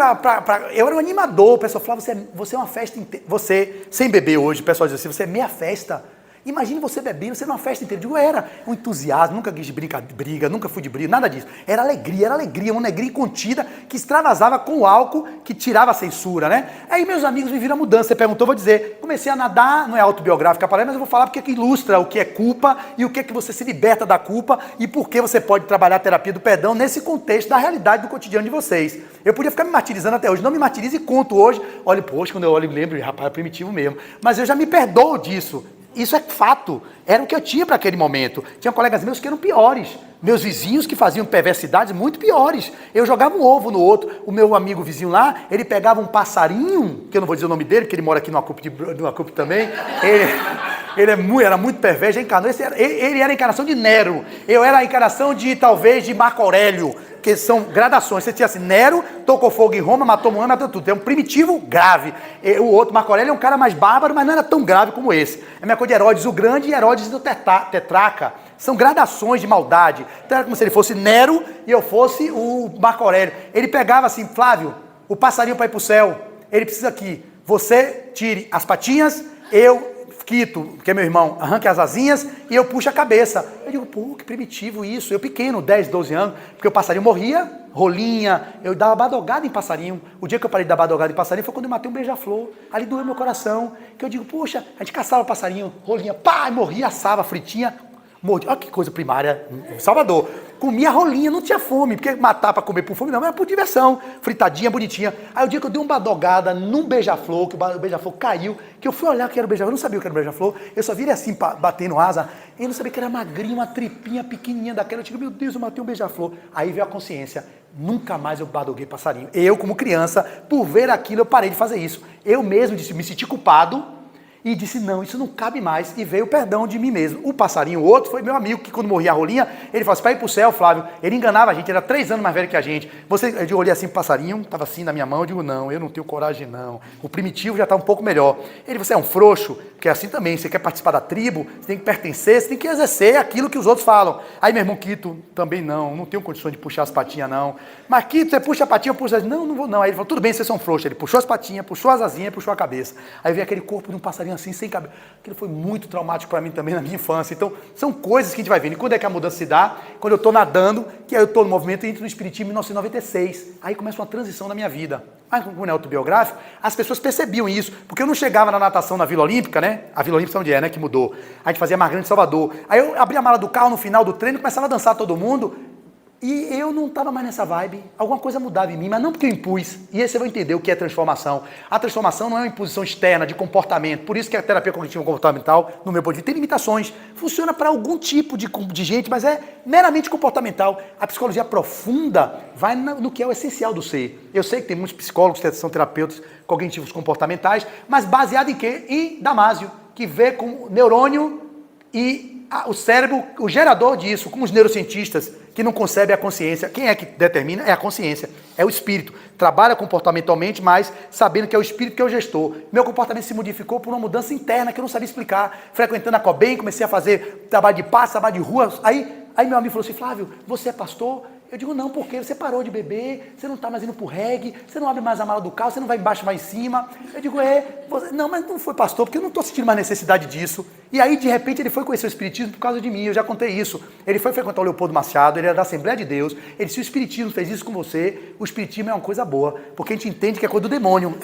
eu era um animador, o pessoal falava, você é uma festa inteira, você, sem beber hoje, o pessoal diz assim, você é meia festa. Imagine você bebendo, você numa festa inteira. Eu digo, era um entusiasmo, nunca quis briga, nunca fui de briga, nada disso. Era alegria, uma alegria contida que extravasava com o álcool que tirava a censura, né? Aí meus amigos me viram a mudança, você perguntou, vou dizer, comecei a nadar, não é autobiográfica a palavra, mas eu vou falar porque é que ilustra o que é culpa e o que é que você se liberta da culpa e por que você pode trabalhar a terapia do perdão nesse contexto da realidade do cotidiano de vocês. Eu podia ficar me martirizando até hoje, não me martirizo e conto hoje, olha, poxa, quando eu olho e lembro, rapaz, é primitivo mesmo, mas eu já me perdoo disso. Isso é fato, era o que eu tinha para aquele momento. Tinha colegas meus que eram piores, meus vizinhos que faziam perversidades muito piores. Eu jogava um ovo no outro, o meu amigo vizinho lá, ele pegava um passarinho, que eu não vou dizer o nome dele, porque ele mora aqui numa CUP também, era muito perverso, encarnou, ele era a encarnação de Nero, eu era a encarnação de, talvez, de Marco Aurélio, que são gradações. Você tinha assim, Nero tocou fogo em Roma, matou Moana, matou tudo. É um primitivo grave. O outro, Marco Aurélio, é um cara mais bárbaro, mas não era tão grave como esse. É a mesma coisa de Herodes o Grande e Herodes do Tetraca. São gradações de maldade. Então era como se ele fosse Nero e eu fosse o Marco Aurélio. Ele pegava assim, Flávio, o passarinho para ir para o céu, ele precisa que você tire as patinhas, eu... Quito, que é meu irmão, arranque as asinhas e eu puxo a cabeça. Eu digo, pô, que primitivo isso. Eu pequeno, 10, 12 anos, porque o passarinho morria, rolinha, eu dava badogada em passarinho. O dia que eu parei de dar badogada em passarinho foi quando eu matei um beija-flor. Ali doeu meu coração, que eu digo, poxa, a gente caçava passarinho, rolinha, pá, morria, assava, fritinha, mordia. Olha que coisa primária, Salvador. Comia rolinha, não tinha fome, porque matar para comer por fome não, era por diversão, fritadinha, bonitinha. Aí o dia que eu dei uma badogada num beija-flor, que o beija-flor caiu, que eu fui olhar que era o beija-flor, eu não sabia o que era o beija-flor, eu só vi ele assim, batendo asa, e eu não sabia que era magrinho, uma tripinha pequenininha daquela, eu digo, meu Deus, eu matei um beija-flor. Aí veio a consciência, nunca mais eu badoguei passarinho. Eu, como criança, por ver aquilo, eu parei de fazer isso. Eu mesmo me senti culpado, E disse, não, isso não cabe mais. E veio o perdão de mim mesmo. O passarinho, o outro, foi meu amigo, que quando morria a rolinha, ele falou assim, para ir pro céu, Flávio, ele enganava a gente, ele era 3 anos mais velho que a gente. Eu olhei assim pro passarinho, estava assim na minha mão, eu digo, não, eu não tenho coragem não. O primitivo já está um pouco melhor. Ele, você é um frouxo, porque é assim também, você quer participar da tribo, você tem que pertencer, você tem que exercer aquilo que os outros falam. Aí meu irmão Quito, também não tenho condições de puxar as patinhas não. Mas Quito, você puxa a patinha, eu puxo as... Não vou não. Aí ele falou, tudo bem, vocês são frouxos. Ele puxou as patinhas, puxou as asinhas, puxou a cabeça. Aí veio aquele corpo de um passarinho assim, sem cabeça. Aquilo foi muito traumático para mim também na minha infância. Então, são coisas que a gente vai vendo. E quando é que a mudança se dá? Quando eu estou nadando, que aí eu estou no movimento e entro no Espiritismo em 1996. Aí começa uma transição na minha vida. Mas como é autobiográfico, as pessoas percebiam isso. Porque eu não chegava na natação na Vila Olímpica, né? A Vila Olímpica onde é, né? Que mudou. A gente fazia Margrande de Salvador. Aí eu abria a mala do carro no final do treino, começava a dançar todo mundo. E eu não estava mais nessa vibe, alguma coisa mudava em mim, mas não porque eu impus. E aí você vai entender o que é transformação. A transformação não é uma imposição externa de comportamento, por isso que a terapia cognitiva comportamental, no meu ponto de vista, tem limitações. Funciona para algum tipo de gente, mas é meramente comportamental. A psicologia profunda vai no que é o essencial do ser. Eu sei que tem muitos psicólogos que são terapeutas cognitivos comportamentais, mas baseado em quê? Em Damásio, que vê com neurônio e o cérebro, o gerador disso, como os neurocientistas que não concebem a consciência. Quem é que determina? É a consciência, é o espírito. Trabalha comportamentalmente, mas sabendo que é o espírito que é o gestor. Meu comportamento se modificou por uma mudança interna que eu não sabia explicar. Frequentando a Cobem, comecei a fazer trabalho de passe, trabalho de rua. Aí meu amigo falou assim, Flávio, você é pastor? Eu digo, não, porque você parou de beber, você não está mais indo pro reggae, você não abre mais a mala do carro, você não vai embaixo, vai em cima. Eu digo, não, mas não foi pastor, porque eu não estou sentindo mais necessidade disso. E aí, de repente, ele foi conhecer o Espiritismo por causa de mim, eu já contei isso. Ele foi frequentar o Leopoldo Machado, ele era da Assembleia de Deus, ele disse, o Espiritismo fez isso com você, o Espiritismo é uma coisa boa, porque a gente entende que é coisa do demônio.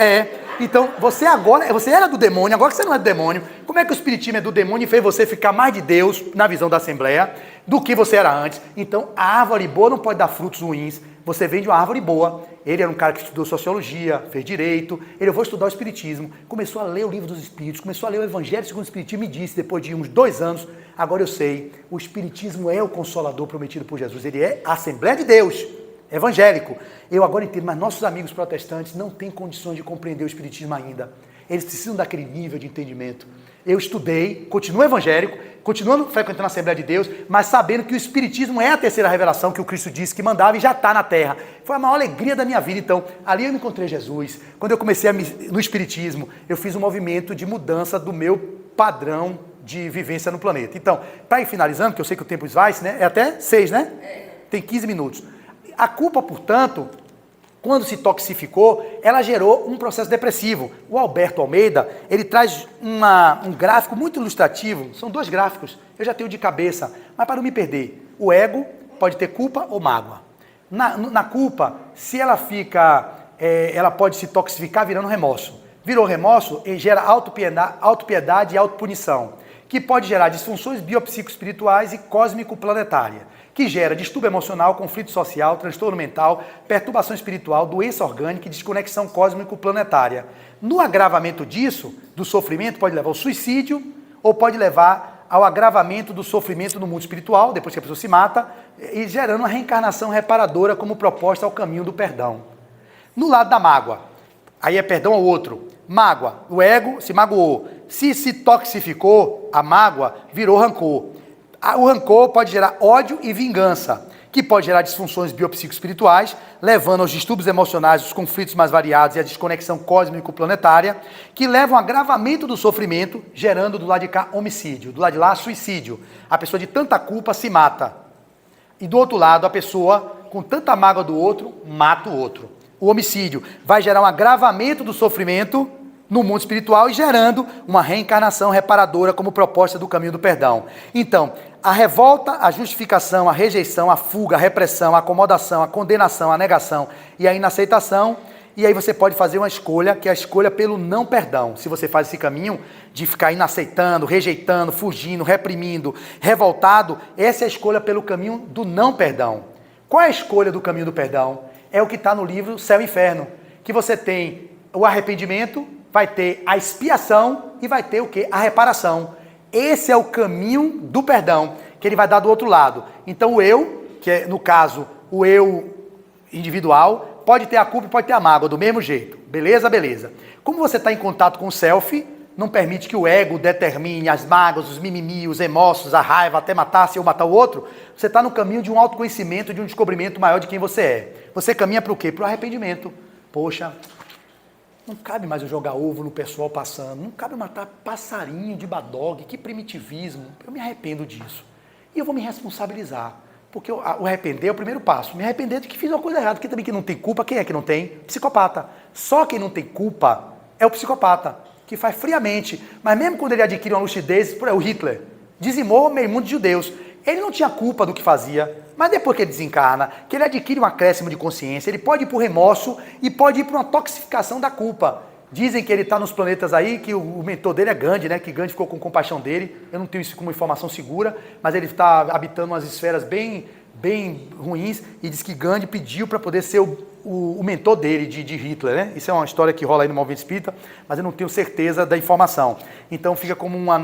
Então, você era do demônio, agora que você não é do demônio, como é que o Espiritismo é do demônio e fez você ficar mais de Deus, na visão da Assembleia, do que você era antes? Então, a árvore boa não pode dar frutos ruins. Você vem de uma árvore boa. Ele era um cara que estudou sociologia, fez direito. Ele foi estudar o Espiritismo. Começou a ler o Livro dos Espíritos, começou a ler o Evangelho segundo o Espiritismo e disse, depois de uns 2 anos, agora eu sei, o Espiritismo é o Consolador prometido por Jesus. Ele é a Assembleia de Deus, evangélico. Eu agora entendo, mas nossos amigos protestantes não têm condições de compreender o Espiritismo ainda. Eles precisam daquele nível de entendimento. Eu estudei, continuo evangélico, continuando frequentando a Assembleia de Deus, mas sabendo que o Espiritismo é a terceira revelação que o Cristo disse que mandava e já está na Terra. Foi a maior alegria da minha vida. Então, ali eu encontrei Jesus. Quando eu comecei no Espiritismo, eu fiz um movimento de mudança do meu padrão de vivência no planeta. Então, para ir finalizando, que eu sei que o tempo esvai, né? É até 6, né? Tem 15 minutos. A culpa, portanto, quando se toxificou, ela gerou um processo depressivo. O Alberto Almeida, ele traz um gráfico muito ilustrativo. São 2 gráficos, eu já tenho de cabeça, mas para não me perder. O ego pode ter culpa ou mágoa. Na culpa, se ela ela pode se toxificar virando remorso. Virou remorso, ele gera autopiedade e autopunição, que pode gerar disfunções biopsicoespirituais e cósmico-planetárias, que gera distúrbio emocional, conflito social, transtorno mental, perturbação espiritual, doença orgânica e desconexão cósmico-planetária. No agravamento disso, do sofrimento, pode levar ao suicídio ou pode levar ao agravamento do sofrimento no mundo espiritual, depois que a pessoa se mata, e gerando uma reencarnação reparadora como proposta ao caminho do perdão. No lado da mágoa, aí é perdão ao outro. Mágoa, o ego se magoou. Se toxificou, a mágoa virou rancor. O rancor pode gerar ódio e vingança, que pode gerar disfunções biopsicoespirituais, levando aos distúrbios emocionais, os conflitos mais variados e a desconexão cósmico-planetária, que levam ao agravamento do sofrimento, gerando do lado de cá homicídio, do lado de lá suicídio. A pessoa de tanta culpa se mata. E do outro lado, a pessoa com tanta mágoa do outro, mata o outro. O homicídio vai gerar um agravamento do sofrimento no mundo espiritual e gerando uma reencarnação reparadora como proposta do caminho do perdão. Então, a revolta, a justificação, a rejeição, a fuga, a repressão, a acomodação, a condenação, a negação e a inaceitação. E aí você pode fazer uma escolha, que é a escolha pelo não perdão. Se você faz esse caminho de ficar inaceitando, rejeitando, fugindo, reprimindo, revoltado, essa é a escolha pelo caminho do não perdão. Qual é a escolha do caminho do perdão? É o que está no livro Céu e Inferno, que você tem o arrependimento, vai ter a expiação e vai ter o quê? A reparação. Esse é o caminho do perdão, que ele vai dar do outro lado. Então o eu, que é no caso o eu individual, pode ter a culpa e pode ter a mágoa, do mesmo jeito. Beleza? Beleza. Como você está em contato com o self, não permite que o ego determine as mágoas, os mimimi, os remorsos, a raiva, até matar-se ou matar o outro, você está no caminho de um autoconhecimento, de um descobrimento maior de quem você é. Você caminha para o quê? Para o arrependimento. Poxa, não cabe mais eu jogar ovo no pessoal passando, não cabe eu matar passarinho de badog, que primitivismo, eu me arrependo disso. E eu vou me responsabilizar, porque o arrepender é o primeiro passo. Me arrepender de que fiz uma coisa errada, porque também quem não tem culpa, quem é que não tem? Psicopata. Só quem não tem culpa é o psicopata, que faz friamente, mas mesmo quando ele adquire uma lucidez, o Hitler dizimou meio mundo de judeus. Ele não tinha culpa do que fazia, mas depois que ele desencarna, que ele adquire um acréscimo de consciência, ele pode ir para o remorso e pode ir para uma toxificação da culpa. Dizem que ele está nos planetas aí, que o mentor dele é Gandhi, né? Que Gandhi ficou com compaixão dele. Eu não tenho isso como informação segura, mas ele está habitando umas esferas bem ruins e diz que Gandhi pediu para poder ser o mentor dele, de Hitler, né? Isso é uma história que rola aí no Movimento Espírita, mas eu não tenho certeza da informação. Então fica como uma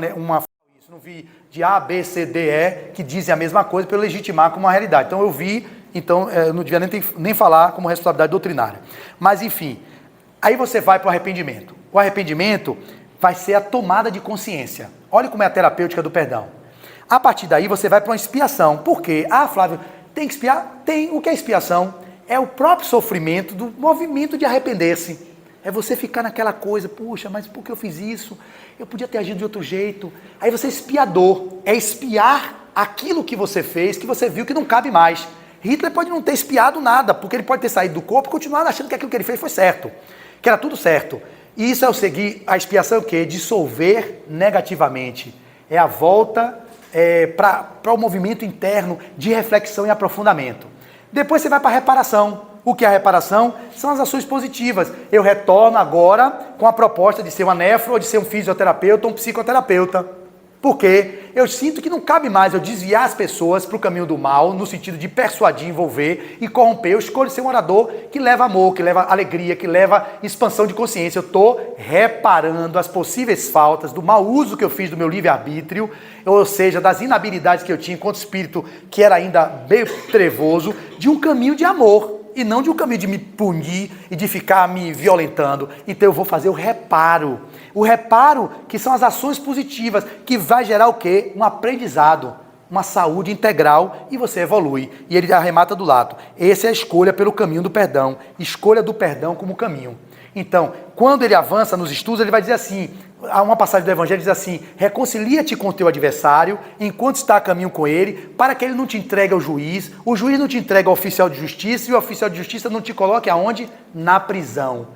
isso, não vi de A, B, C, D, E, que dizem a mesma coisa para eu legitimar como uma realidade. Então eu vi, então eu não devia nem falar como responsabilidade doutrinária. Mas enfim, aí você vai para o arrependimento. O arrependimento vai ser a tomada de consciência. Olha como é a terapêutica do perdão. A partir daí você vai para uma expiação. Por quê? Ah, Flávio, tem que expiar? Tem. O que é expiação? É o próprio sofrimento do movimento de arrepender-se. É você ficar naquela coisa, puxa, mas por que eu fiz isso? Eu podia ter agido de outro jeito. Aí você é expiador. É expiar aquilo que você fez, que você viu que não cabe mais. Hitler pode não ter expiado nada, porque ele pode ter saído do corpo e continuar achando que aquilo que ele fez foi certo. Que era tudo certo. E isso é o seguir, a expiação é o quê? Dissolver negativamente. É a volta para o movimento interno de reflexão e aprofundamento. Depois você vai para a reparação. O que é a reparação? São as ações positivas. Eu retorno agora com a proposta de ser uma nefro, ou de ser um fisioterapeuta ou um psicoterapeuta. Porque eu sinto que não cabe mais eu desviar as pessoas para o caminho do mal, no sentido de persuadir, envolver e corromper. Eu escolho ser um orador que leva amor, que leva alegria, que leva expansão de consciência. Eu estou reparando as possíveis faltas do mau uso que eu fiz do meu livre-arbítrio, ou seja, das inabilidades que eu tinha enquanto espírito, que era ainda meio trevoso, de um caminho de amor. E não de um caminho de me punir e de ficar me violentando. Então eu vou fazer o reparo. O reparo, que são as ações positivas, que vai gerar o quê? Um aprendizado, uma saúde integral, e você evolui. E ele arremata do lado. Essa é a escolha pelo caminho do perdão. Escolha do perdão como caminho. Então, quando ele avança nos estudos, ele vai dizer assim, há uma passagem do Evangelho que diz assim, reconcilia-te com o teu adversário, enquanto está a caminho com ele, para que ele não te entregue ao juiz, o juiz não te entregue ao oficial de justiça, e o oficial de justiça não te coloque aonde? Na prisão.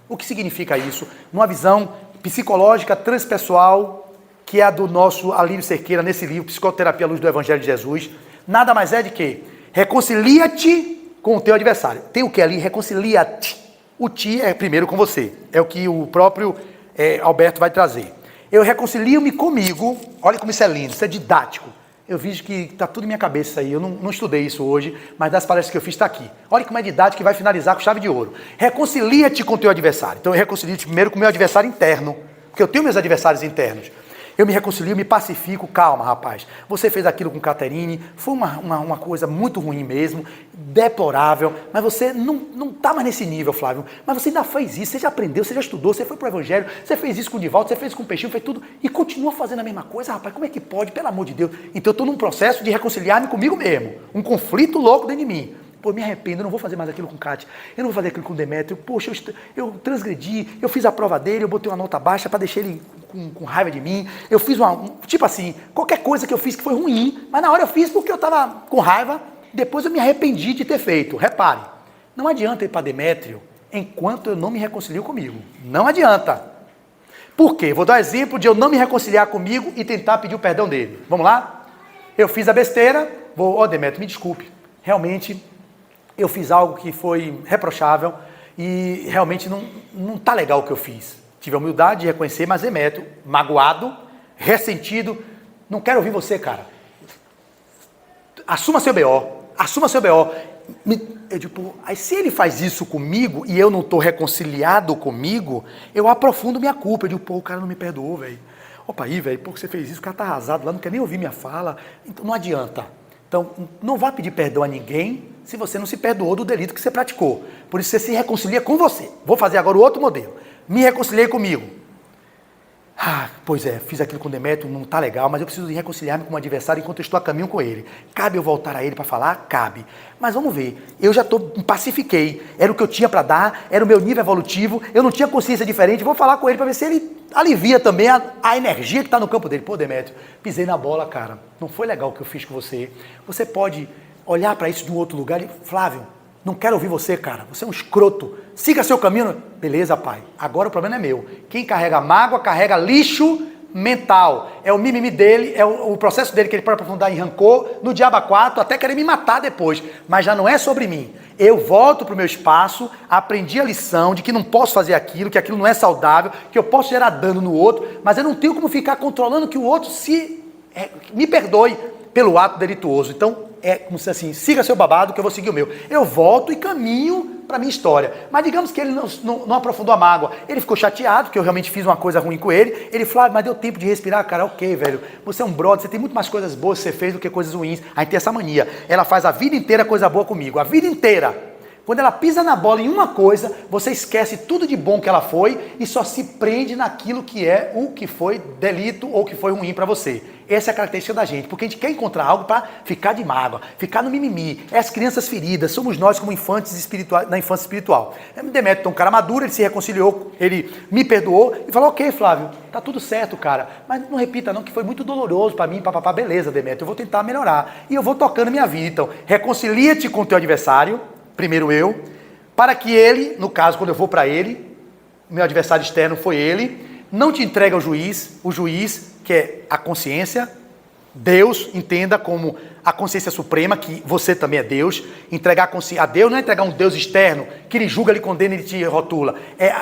O que significa isso? Numa visão psicológica transpessoal, que é a do nosso Alírio Cerqueira, nesse livro, Psicoterapia à Luz do Evangelho de Jesus, nada mais é de que reconcilia-te com o teu adversário. Tem o que ali? Reconcilia-te. O ti é primeiro com você. É o que o próprio Alberto vai trazer. Eu reconcilio-me comigo. Olha como isso é lindo, isso é didático. Eu vejo que está tudo em minha cabeça isso aí. Eu não estudei isso hoje, mas das palestras que eu fiz está aqui. Olha como é didático e vai finalizar com chave de ouro. Reconcilia-te com o teu adversário. Então eu reconcilio-te primeiro com o meu adversário interno, porque eu tenho meus adversários internos. Eu me reconcilio, me pacifico. Calma, rapaz. Você fez aquilo com Caterine, foi uma coisa muito ruim mesmo, deplorável, mas você não está mais nesse nível, Flávio. Mas você ainda fez isso, você já aprendeu, você já estudou, você foi pro Evangelho, você fez isso com o Divaldo, você fez isso com o Peixinho, fez tudo, e continua fazendo a mesma coisa, rapaz. Como é que pode? Pelo amor de Deus. Então eu estou num processo de reconciliar-me comigo mesmo. Um conflito louco dentro de mim. Pô, me arrependo, eu não vou fazer mais aquilo com Kátia, eu não vou fazer aquilo com Demétrio, poxa, eu transgredi, eu fiz a prova dele, eu botei uma nota baixa para deixar ele com raiva de mim, eu fiz tipo assim, qualquer coisa que eu fiz que foi ruim, mas na hora eu fiz porque eu estava com raiva, depois eu me arrependi de ter feito. Repare, não adianta ir para Demétrio enquanto eu não me reconcilio comigo, não adianta. Por quê? Vou dar um exemplo de eu não me reconciliar comigo e tentar pedir o perdão dele. Vamos lá? Eu fiz a besteira, Demétrio, me desculpe, realmente eu fiz algo que foi reprochável e realmente não está legal o que eu fiz. Tive a humildade de reconhecer, mas Demétrio, magoado, ressentido, não quero ouvir você, cara. Assuma seu BO, assuma seu BO. Eu digo, aí se ele faz isso comigo e eu não estou reconciliado comigo, eu aprofundo minha culpa. Eu digo, o cara não me perdoou, velho. Opa aí, velho, você fez isso, o cara tá arrasado lá, não quer nem ouvir minha fala. Então não adianta. Então, não vá pedir perdão a ninguém se você não se perdoou do delito que você praticou. Por isso, você se reconcilia com você. Vou fazer agora o outro modelo. Me reconciliei comigo. Pois é, fiz aquilo com Demétrio, não tá legal, mas eu preciso reconciliar-me com o adversário enquanto eu estou a caminho com ele. Cabe eu voltar a ele para falar? Cabe. Mas vamos ver, eu já me pacifiquei, era o que eu tinha para dar, era o meu nível evolutivo, eu não tinha consciência diferente, vou falar com ele para ver se ele alivia também a energia que está no campo dele. Pô, Demétrio, pisei na bola, cara, não foi legal o que eu fiz com você. Você pode olhar para isso de um outro lugar e, Flávio, não quero ouvir você, cara. Você é um escroto. Siga seu caminho. Beleza, pai. Agora o problema é meu. Quem carrega mágoa, carrega lixo mental. É o mimimi dele, é o processo dele que ele pode aprofundar em rancor, no diabo 4, até querer me matar depois. Mas já não é sobre mim. Eu volto para o meu espaço, aprendi a lição de que não posso fazer aquilo, que aquilo não é saudável, que eu posso gerar dano no outro, mas eu não tenho como ficar controlando que o outro me perdoe pelo ato delituoso. Então, é como se assim, siga seu babado que eu vou seguir o meu. Eu volto e caminho para minha história. Mas digamos que ele não aprofundou a mágoa. Ele ficou chateado, que eu realmente fiz uma coisa ruim com ele. Ele falou, mas deu tempo de respirar, cara. Ok, velho. Você é um brother, você tem muito mais coisas boas que você fez do que coisas ruins. A gente tem essa mania. Ela faz a vida inteira coisa boa comigo. A vida inteira. Quando ela pisa na bola em uma coisa, você esquece tudo de bom que ela foi e só se prende naquilo que é o que foi delito ou que foi ruim para você. Essa é a característica da gente, porque a gente quer encontrar algo para ficar de mágoa, ficar no mimimi. É as crianças feridas, somos nós como infantes espirituais, na infância espiritual. Demétrio é um cara maduro, ele se reconciliou, ele me perdoou e falou, ok, Flávio, tá tudo certo, cara, mas não repita não, que foi muito doloroso para mim, papapá, beleza, Demétrio, eu vou tentar melhorar. E eu vou tocando minha vida. Então, reconcilia-te com o teu adversário, primeiro eu, para que ele, no caso, quando eu vou para ele, meu adversário externo foi ele, não te entrega ao juiz, o juiz, que é a consciência, Deus, entenda como a consciência suprema, que você também é Deus, entregar a Deus não é entregar um Deus externo, que ele julga, ele condena, ele te rotula,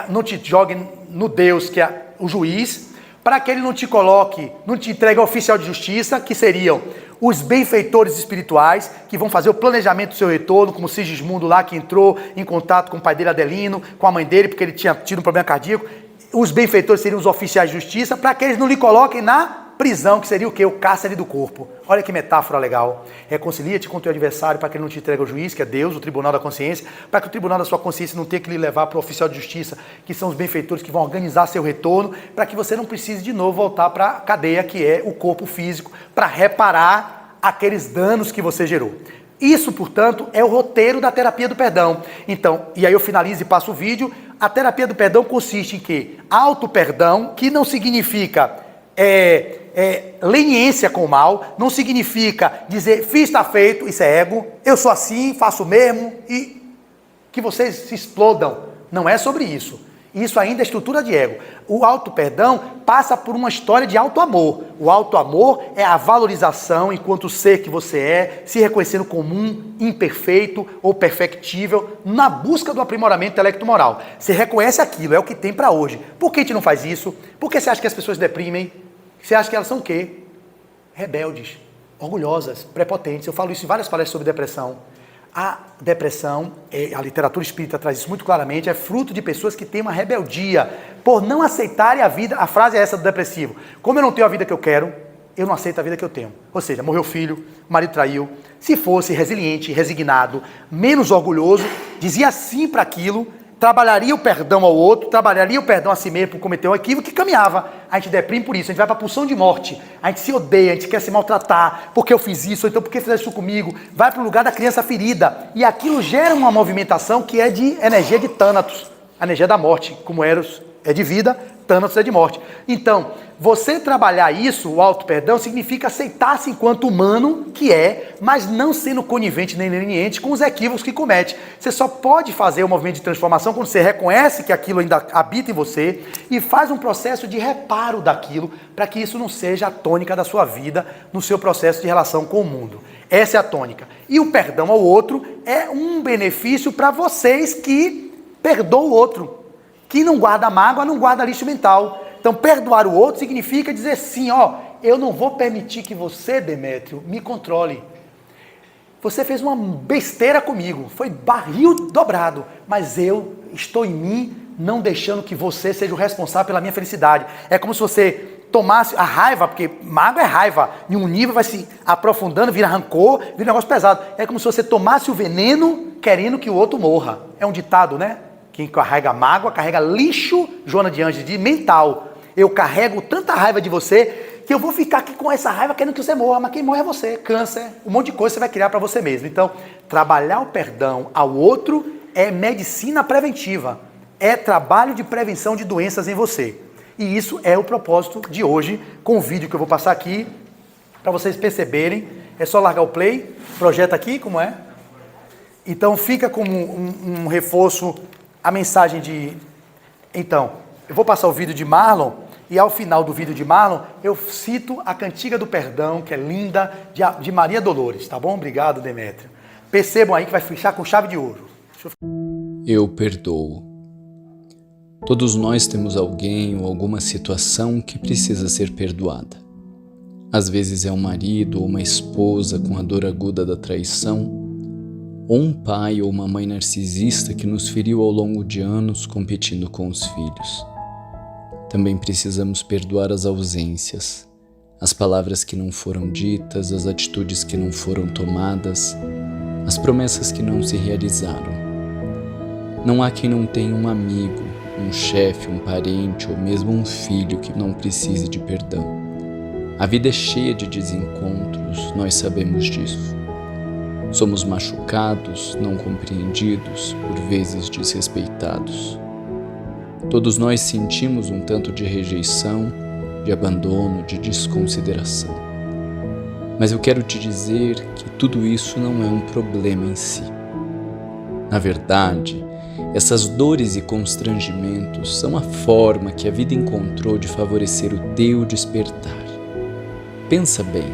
não te jogue no Deus, que é o juiz, para que ele não te coloque, não te entregue ao oficial de justiça, que seriam os benfeitores espirituais, que vão fazer o planejamento do seu retorno, como o Sigismundo lá, que entrou em contato com o pai dele, Adelino, com a mãe dele, porque ele tinha tido um problema cardíaco. Os benfeitores seriam os oficiais de justiça, para que eles não lhe coloquem na prisão, que seria o quê? O cárcere do corpo. Olha que metáfora legal. Reconcilia-te com o teu adversário para que ele não te entregue ao juiz, que é Deus, o tribunal da consciência, para que o tribunal da sua consciência não tenha que lhe levar para o oficial de justiça, que são os benfeitores que vão organizar seu retorno, para que você não precise de novo voltar para a cadeia, que é o corpo físico, para reparar aqueles danos que você gerou. Isso, portanto, é o roteiro da terapia do perdão. Então, e aí eu finalizo e passo o vídeo. A terapia do perdão consiste em quê? Auto-perdão, que não significa leniência com o mal, não significa dizer, fiz, está feito, isso é ego, eu sou assim, faço mesmo, e que vocês se explodam. Não é sobre isso. Isso ainda é estrutura de ego. O auto-perdão passa por uma história de auto-amor. O auto-amor é a valorização enquanto ser que você é, se reconhecendo comum, imperfeito ou perfectível, na busca do aprimoramento intelecto-moral. Você reconhece aquilo, é o que tem para hoje. Por que a gente não faz isso? Por que você acha que as pessoas deprimem? Você acha que elas são o quê? Rebeldes, orgulhosas, prepotentes. Eu falo isso em várias palestras sobre depressão. A depressão, a literatura espírita traz isso muito claramente, é fruto de pessoas que têm uma rebeldia por não aceitarem a vida. A frase é essa do depressivo: como eu não tenho a vida que eu quero, eu não aceito a vida que eu tenho. Ou seja, morreu o filho, o marido traiu. Se fosse resiliente, resignado, menos orgulhoso, dizia sim para aquilo, trabalharia o perdão ao outro, trabalharia o perdão a si mesmo por cometer um equívoco e caminhava. A gente deprime por isso, a gente vai para a pulsão de morte, a gente se odeia, a gente quer se maltratar, porque eu fiz isso, ou então porque fizeram isso comigo, vai para o lugar da criança ferida, e aquilo gera uma movimentação que é de energia de Thanatos, a energia da morte, como Eros é de vida, Thanatos é de morte. Então, você trabalhar isso, o auto-perdão, significa aceitar-se enquanto humano que é, mas não sendo conivente nem leniente com os equívocos que comete. Você só pode fazer o movimento de transformação quando você reconhece que aquilo ainda habita em você e faz um processo de reparo daquilo para que isso não seja a tônica da sua vida no seu processo de relação com o mundo. Essa é a tônica. E o perdão ao outro é um benefício para vocês que perdoam o outro. Que não guarda mágoa, não guarda lixo mental. Então, perdoar o outro significa dizer sim, eu não vou permitir que você, Demétrio, me controle. Você fez uma besteira comigo, foi barril dobrado, mas eu estou em mim, não deixando que você seja o responsável pela minha felicidade. É como se você tomasse a raiva, porque mágoa é raiva, em um nível vai se aprofundando, vira rancor, vira um negócio pesado. É como se você tomasse o veneno querendo que o outro morra. É um ditado, né? Quem carrega mágoa, carrega lixo, Joana de Ângeles, de mental. Eu carrego tanta raiva de você que eu vou ficar aqui com essa raiva querendo que você morra, mas quem morre é você. Câncer, um monte de coisa você vai criar para você mesmo. Então, trabalhar o perdão ao outro é medicina preventiva. É trabalho de prevenção de doenças em você. E isso é o propósito de hoje, com o vídeo que eu vou passar aqui, para vocês perceberem. É só largar o play, projeta aqui, como é? Então fica como um reforço a mensagem de... Então, eu vou passar o vídeo de Marlon, e ao final do vídeo de Marlon, eu cito a Cantiga do Perdão, que é linda, de Maria Dolores, tá bom? Obrigado, Demétrio. Percebam aí que vai fechar com chave de ouro. Eu perdoo. Todos nós temos alguém ou alguma situação que precisa ser perdoada. Às vezes é um marido ou uma esposa com a dor aguda da traição, ou um pai ou uma mãe narcisista que nos feriu ao longo de anos competindo com os filhos. Também precisamos perdoar as ausências, as palavras que não foram ditas, as atitudes que não foram tomadas, as promessas que não se realizaram. Não há quem não tenha um amigo, um chefe, um parente ou mesmo um filho que não precise de perdão. A vida é cheia de desencontros, nós sabemos disso. Somos machucados, não compreendidos, por vezes desrespeitados. Todos nós sentimos um tanto de rejeição, de abandono, de desconsideração. Mas eu quero te dizer que tudo isso não é um problema em si. Na verdade, essas dores e constrangimentos são a forma que a vida encontrou de favorecer o teu despertar. Pensa bem.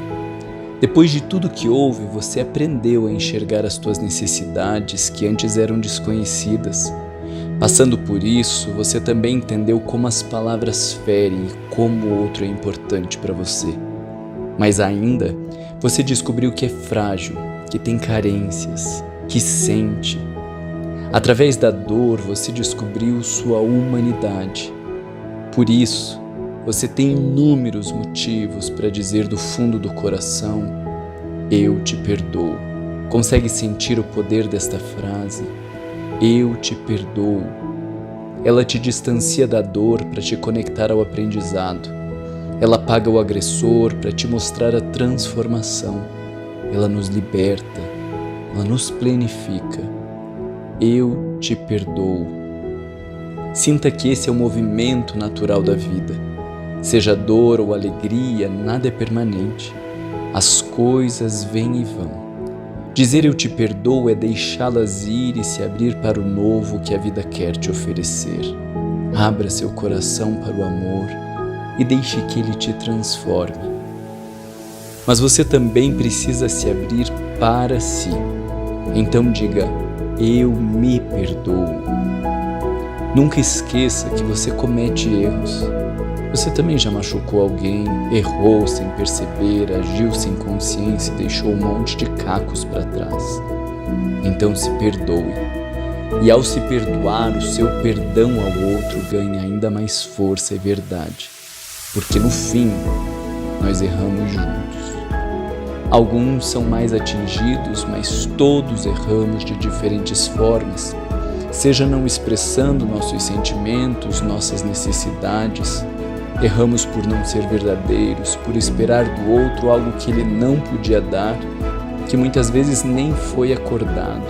Depois de tudo que houve, você aprendeu a enxergar as tuas necessidades que antes eram desconhecidas. Passando por isso, você também entendeu como as palavras ferem e como o outro é importante para você. Mas ainda, você descobriu que é frágil, que tem carências, que sente. Através da dor, você descobriu sua humanidade. Por isso, você tem inúmeros motivos para dizer do fundo do coração: eu te perdoo. Consegue sentir o poder desta frase? Eu te perdoo. Ela te distancia da dor para te conectar ao aprendizado. Ela apaga o agressor para te mostrar a transformação. Ela nos liberta. Ela nos plenifica. Eu te perdoo. Sinta que esse é o movimento natural da vida. Seja dor ou alegria, nada é permanente. As coisas vêm e vão. Dizer eu te perdoo é deixá-las ir e se abrir para o novo que a vida quer te oferecer. Abra seu coração para o amor e deixe que ele te transforme. Mas você também precisa se abrir para si. Então diga: eu me perdoo. Nunca esqueça que você comete erros. Você também já machucou alguém, errou sem perceber, agiu sem consciência e deixou um monte de cacos para trás. Então se perdoe. E ao se perdoar, o seu perdão ao outro ganha ainda mais força e verdade. Porque no fim, nós erramos juntos. Alguns são mais atingidos, mas todos erramos de diferentes formas. Seja não expressando nossos sentimentos, nossas necessidades. Erramos por não ser verdadeiros, por esperar do outro algo que ele não podia dar, que muitas vezes nem foi acordado.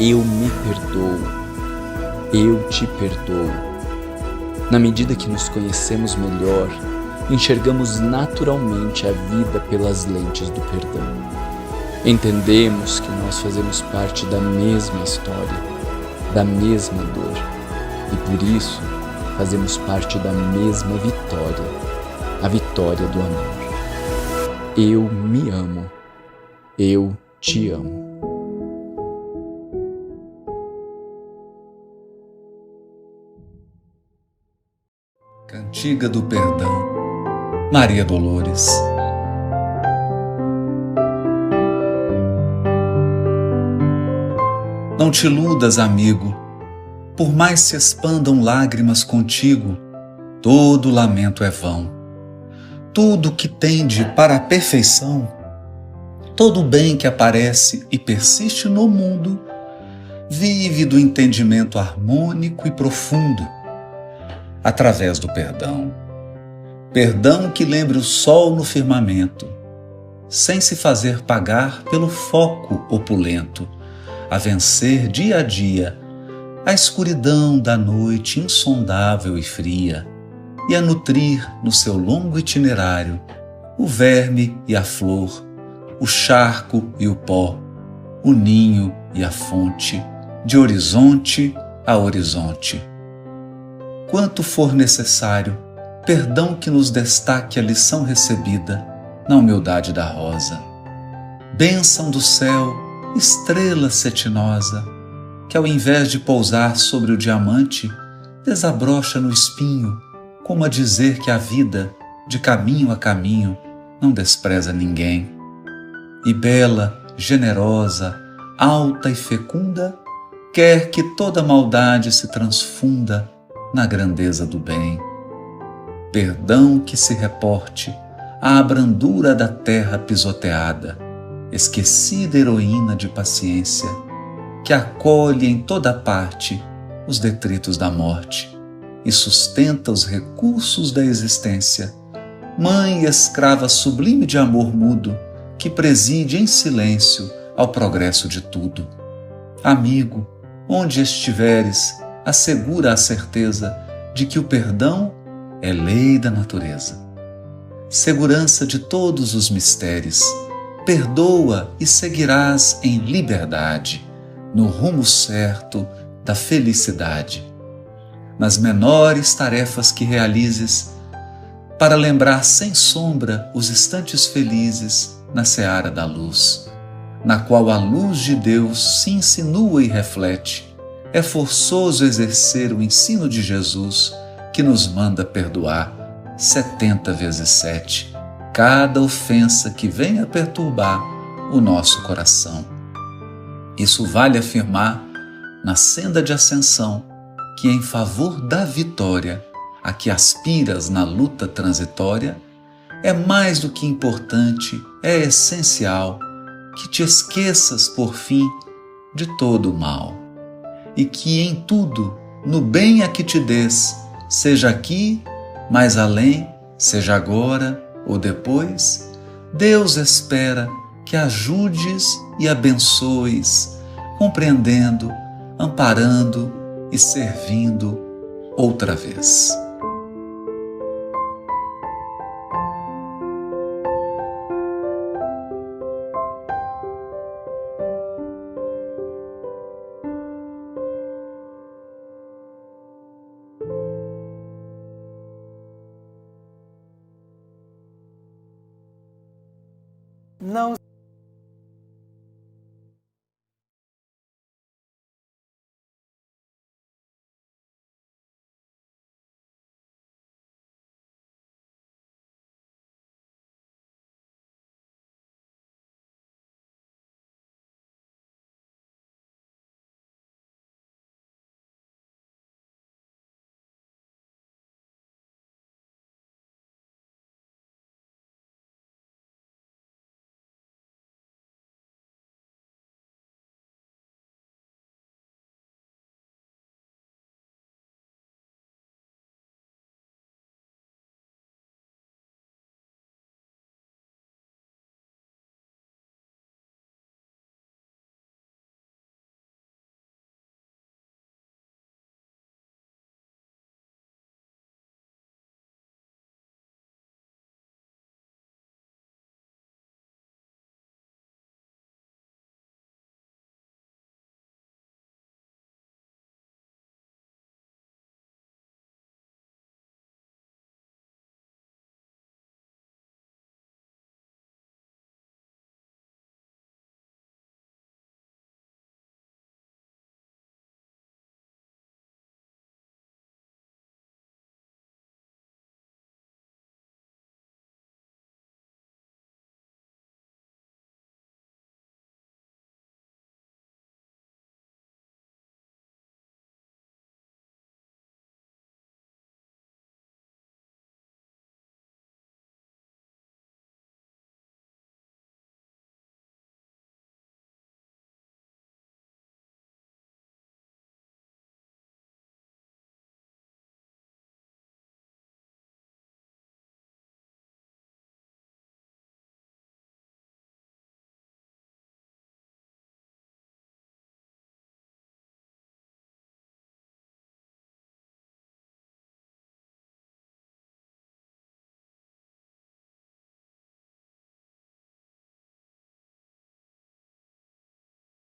Eu me perdoo. Eu te perdoo. Na medida que nos conhecemos melhor, enxergamos naturalmente a vida pelas lentes do perdão. Entendemos que nós fazemos parte da mesma história, da mesma dor, e por isso fazemos parte da mesma vitória, a vitória do amor. Eu me amo. Eu te amo. Cantiga do Perdão, Maria Dolores. Não te iludas, amigo, por mais se expandam lágrimas contigo, todo lamento é vão. Tudo que tende para a perfeição, todo bem que aparece e persiste no mundo, vive do entendimento harmônico e profundo. através do perdão. Perdão que lembre o sol no firmamento, sem se fazer pagar pelo foco opulento, a vencer dia a dia a escuridão da noite insondável e fria, e a nutrir no seu longo itinerário o verme e a flor, o charco e o pó, o ninho e a fonte, de horizonte a horizonte. Quanto for necessário, perdão que nos destaque a lição recebida na humildade da rosa. Bênção do céu, estrela cetinosa, que ao invés de pousar sobre o diamante, desabrocha no espinho, como a dizer que a vida, de caminho a caminho, não despreza ninguém. E bela, generosa, alta e fecunda, quer que toda maldade se transfunda na grandeza do bem. Perdão que se reporte à brandura da terra pisoteada, esquecida heroína de paciência, que acolhe em toda parte os detritos da morte e sustenta os recursos da existência, mãe e escrava sublime de amor mudo, que preside em silêncio ao progresso de tudo. Amigo, onde estiveres, assegura a certeza de que o perdão é lei da natureza. Segurança de todos os mistérios, perdoa e seguirás em liberdade, no rumo certo da felicidade. Nas menores tarefas que realizes, para lembrar sem sombra os instantes felizes na seara da luz, na qual a luz de Deus se insinua e reflete, é forçoso exercer o ensino de Jesus, que nos manda perdoar 70 vezes 7 cada ofensa que venha perturbar o nosso coração. Isso vale afirmar na senda de ascensão, que em favor da vitória a que aspiras na luta transitória, é mais do que importante, é essencial que te esqueças, por fim, de todo o mal, e que em tudo, no bem a que te des, seja aqui, mais além, seja agora ou depois, Deus espera que ajudes e abençoes, compreendendo, amparando e servindo outra vez. Não